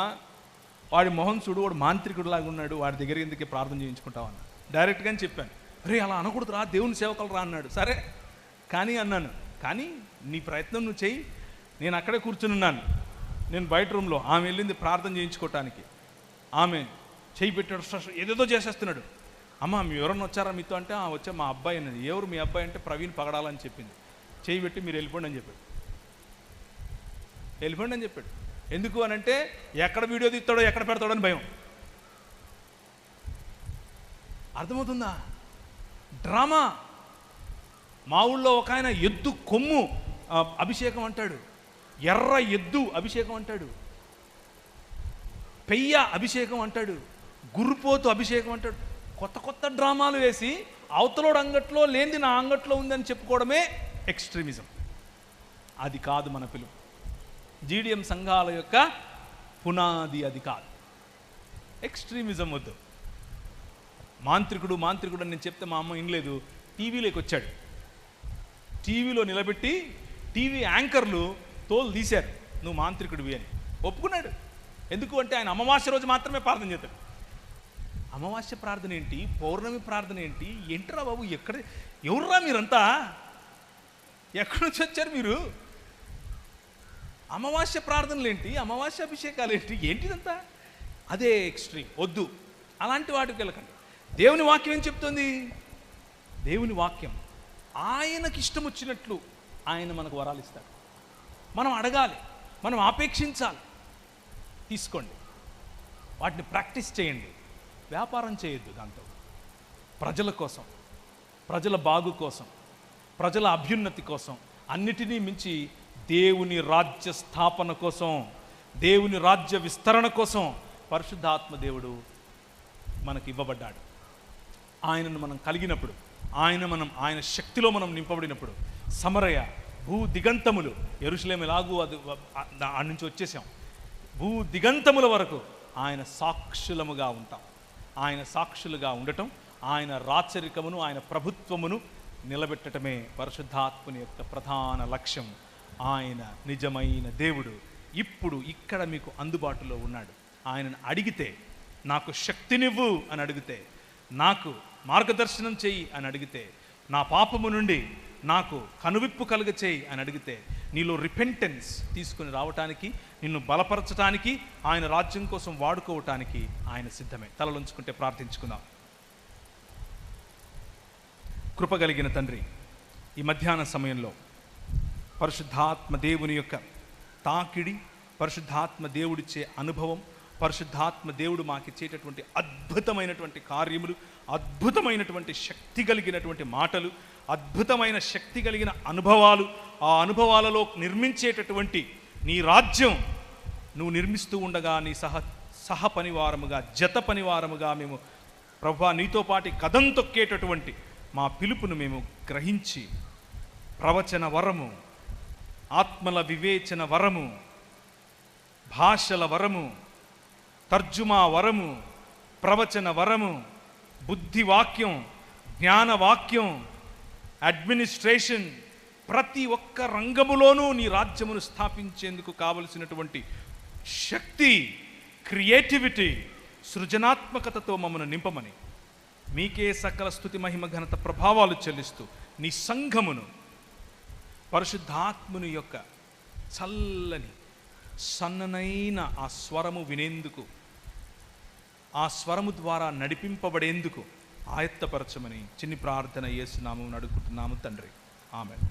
వాడి మొహం చూడు, వాడు మాంత్రికుడిలాగా ఉన్నాడు, వాడి దగ్గర ఎందుకే ప్రార్థన చేయించుకుంటావు అన్న. డైరెక్ట్గానే చెప్పాను. అరే అలా అనకూడదు రా, దేవుని సేవకులు రా అన్నాడు. సరే కానీ అన్నాను, కానీ నీ ప్రయత్నం నువ్వు చెయ్యి. నేను అక్కడే కూర్చుని ఉన్నాను, నేను బయట రూమ్లో. ఆమె వెళ్ళింది ప్రార్థన చేయించుకోవటానికి. ఆమె చేయి పెట్టాడు, ఏదేదో చేసేస్తున్నాడు. అమ్మ మీ ఎవరన్నా వచ్చారా మీతో అంటే, వచ్చా మా అబ్బాయి అన్నది. ఎవరు మీ అబ్బాయి అంటే, ప్రవీణ్ పగడాలని చెప్పింది. చేయి పెట్టి మీరు వెళ్ళిపోండి అని చెప్పాడు. వెళ్ళిపోండి అని చెప్పాడు. ఎందుకు అని అంటే, ఎక్కడ వీడియో తీస్తాడో ఎక్కడ పెడతాడో అని భయం. అర్థమవుతుందా? డ్రామా. మా ఊళ్ళో ఒక ఆయన ఎద్దు కొమ్ము అభిషేకం అంటాడు, ఎర్ర ఎద్దు అభిషేకం అంటాడు, పెయ్య అభిషేకం అంటాడు, గుర్రుపోతు అభిషేకం అంటాడు. కొత్త కొత్త డ్రామాలు వేసి అవతలోడు అంగట్లో లేనిది నా అంగట్లో ఉందని చెప్పుకోవడమే ఎక్స్ట్రీమిజం. అది కాదు మన పిలుపు. జీడిఎం సంఘాల యొక్క పునాది అది కాదు. ఎక్స్ట్రీమిజం వద్దు. మాంత్రికుడు మాంత్రికుడు అని నేను చెప్తే మా అమ్మ వినలేదు. టీవీలోకి వచ్చాడు, టీవీలో నిలబెట్టి టీవీ యాంకర్లు తోలు తీశారు, నువ్వు మాంత్రికుడివి అని. ఒప్పుకున్నాడు. ఎందుకు అంటే ఆయన అమావాస్య రోజు మాత్రమే ప్రార్థన చేస్తాడు. అమావాస్య ప్రార్థన ఏంటి, పౌర్ణమి ప్రార్థన ఏంటి, ఏంట్రా బాబు, ఎవర్రా మీరంతా, ఎక్కడి నుంచి వచ్చారు మీరు? అమావాస్య ప్రార్థనలు ఏంటి, అమావాస్య అభిషేకాలు ఏంటి, ఏంటిదంతా? అదే ఎక్స్ట్రీమ్, వద్దు. అలాంటి వాటికి వెళ్ళకండి. దేవుని వాక్యం ఏం చెప్తుంది? దేవుని వాక్యం ఆయనకి ఇష్టం వచ్చినట్లు ఆయన మనకు వరాలు ఇస్తాడు. మనం అడగాలి, మనం ఆపేక్షించాలి. తీసుకోండి, వాటిని ప్రాక్టీస్ చేయండి. వ్యాపారం చేయొద్దు దాంతో. ప్రజల కోసం, ప్రజల బాగు కోసం, ప్రజల అభ్యున్నతి కోసం, అన్నిటినీ మించి దేవుని రాజ్య స్థాపన కోసం, దేవుని రాజ్య విస్తరణ కోసం పరిశుద్ధాత్మ దేవుడు మనకి ఇవ్వబడ్డాడు. ఆయనను మనం కలిగినప్పుడు, ఆయన శక్తిలో మనం నింపబడినప్పుడు, సమరయ భూ దిగంతములు, యెరూషలేము ఎలాగూ ఆ నుంచి వచ్చేసాం, భూ దిగంతముల వరకు ఆయన సాక్షులముగా ఉంటాం. ఆయన సాక్షులుగా ఉండటం, ఆయన రాచరికమును, ఆయన ప్రభుత్వమును నిలబెట్టడమే పరిశుద్ధాత్మని యొక్క ప్రధాన లక్ష్యం. ఆయన నిజమైన దేవుడు ఇప్పుడు ఇక్కడ మీకు అందుబాటులో ఉన్నాడు. ఆయనను అడిగితే, నాకు శక్తినివ్వు అని అడిగితే, నాకు మార్గదర్శనం చెయ్యి అని అడిగితే, నా పాపము నుండి నాకు కనువిప్పు కలుగ చేయి అని అడిగితే, నీలో రిపెంటెన్స్ తీసుకుని రావటానికి, నిన్ను బలపరచటానికి, ఆయన రాజ్యం కోసం వాడుకోవటానికి ఆయన సిద్ధమే. తలలుంచుకుంటే ప్రార్థించుకుందాం. కృపగలిగిన తండ్రి, ఈ మధ్యాహ్న సమయంలో పరిశుద్ధాత్మ దేవుని యొక్క తాకిడి, పరిశుద్ధాత్మ దేవుడిచ్చే అనుభవం, పరిశుద్ధాత్మ దేవుడు మాకిచ్చేటటువంటి అద్భుతమైనటువంటి కార్యములు, అద్భుతమైనటువంటి శక్తి కలిగినటువంటి మాటలు, అద్భుతమైన శక్తి కలిగిన అనుభవాలు, ఆ అనుభవాలలో నిర్మించేటటువంటి నీ రాజ్యం నువ్వు నిర్మిస్తూ ఉండగా నీ సహ పనివారముగా, జత పనివారముగా మేము ప్రభువా నీతో పాటు కదం తొక్కేటటువంటి మా పిలుపును మేము గ్రహించి, ప్రవచన వరము, ఆత్మల వివేచన వరము, భాషల వరము, తర్జుమా వరము, ప్రవచన వరము, బుద్ధివాక్యం, జ్ఞానవాక్యం, అడ్మినిస్ట్రేషన్, ప్రతి ఒక్క రంగములోనూ నీ రాజ్యమును స్థాపించేందుకు కావలసినటువంటి శక్తి, క్రియేటివిటీ, సృజనాత్మకతతో మమ్మల్ని నింపమని మీకే సకల స్తుతి మహిమ ఘనత ప్రభావాలు చెల్లిస్తూ నీ సంఘమును పరిశుద్ధాత్ముని యొక్క చల్లని సన్ననైన ఆ స్వరము వినేందుకు, ఆ స్వరము ద్వారా నడిపింపబడేందుకు ఆయత్తపరచమని చిన్ని ప్రార్థన యేసు నామమున అడుగుతున్నాము తండ్రి. ఆమేన్.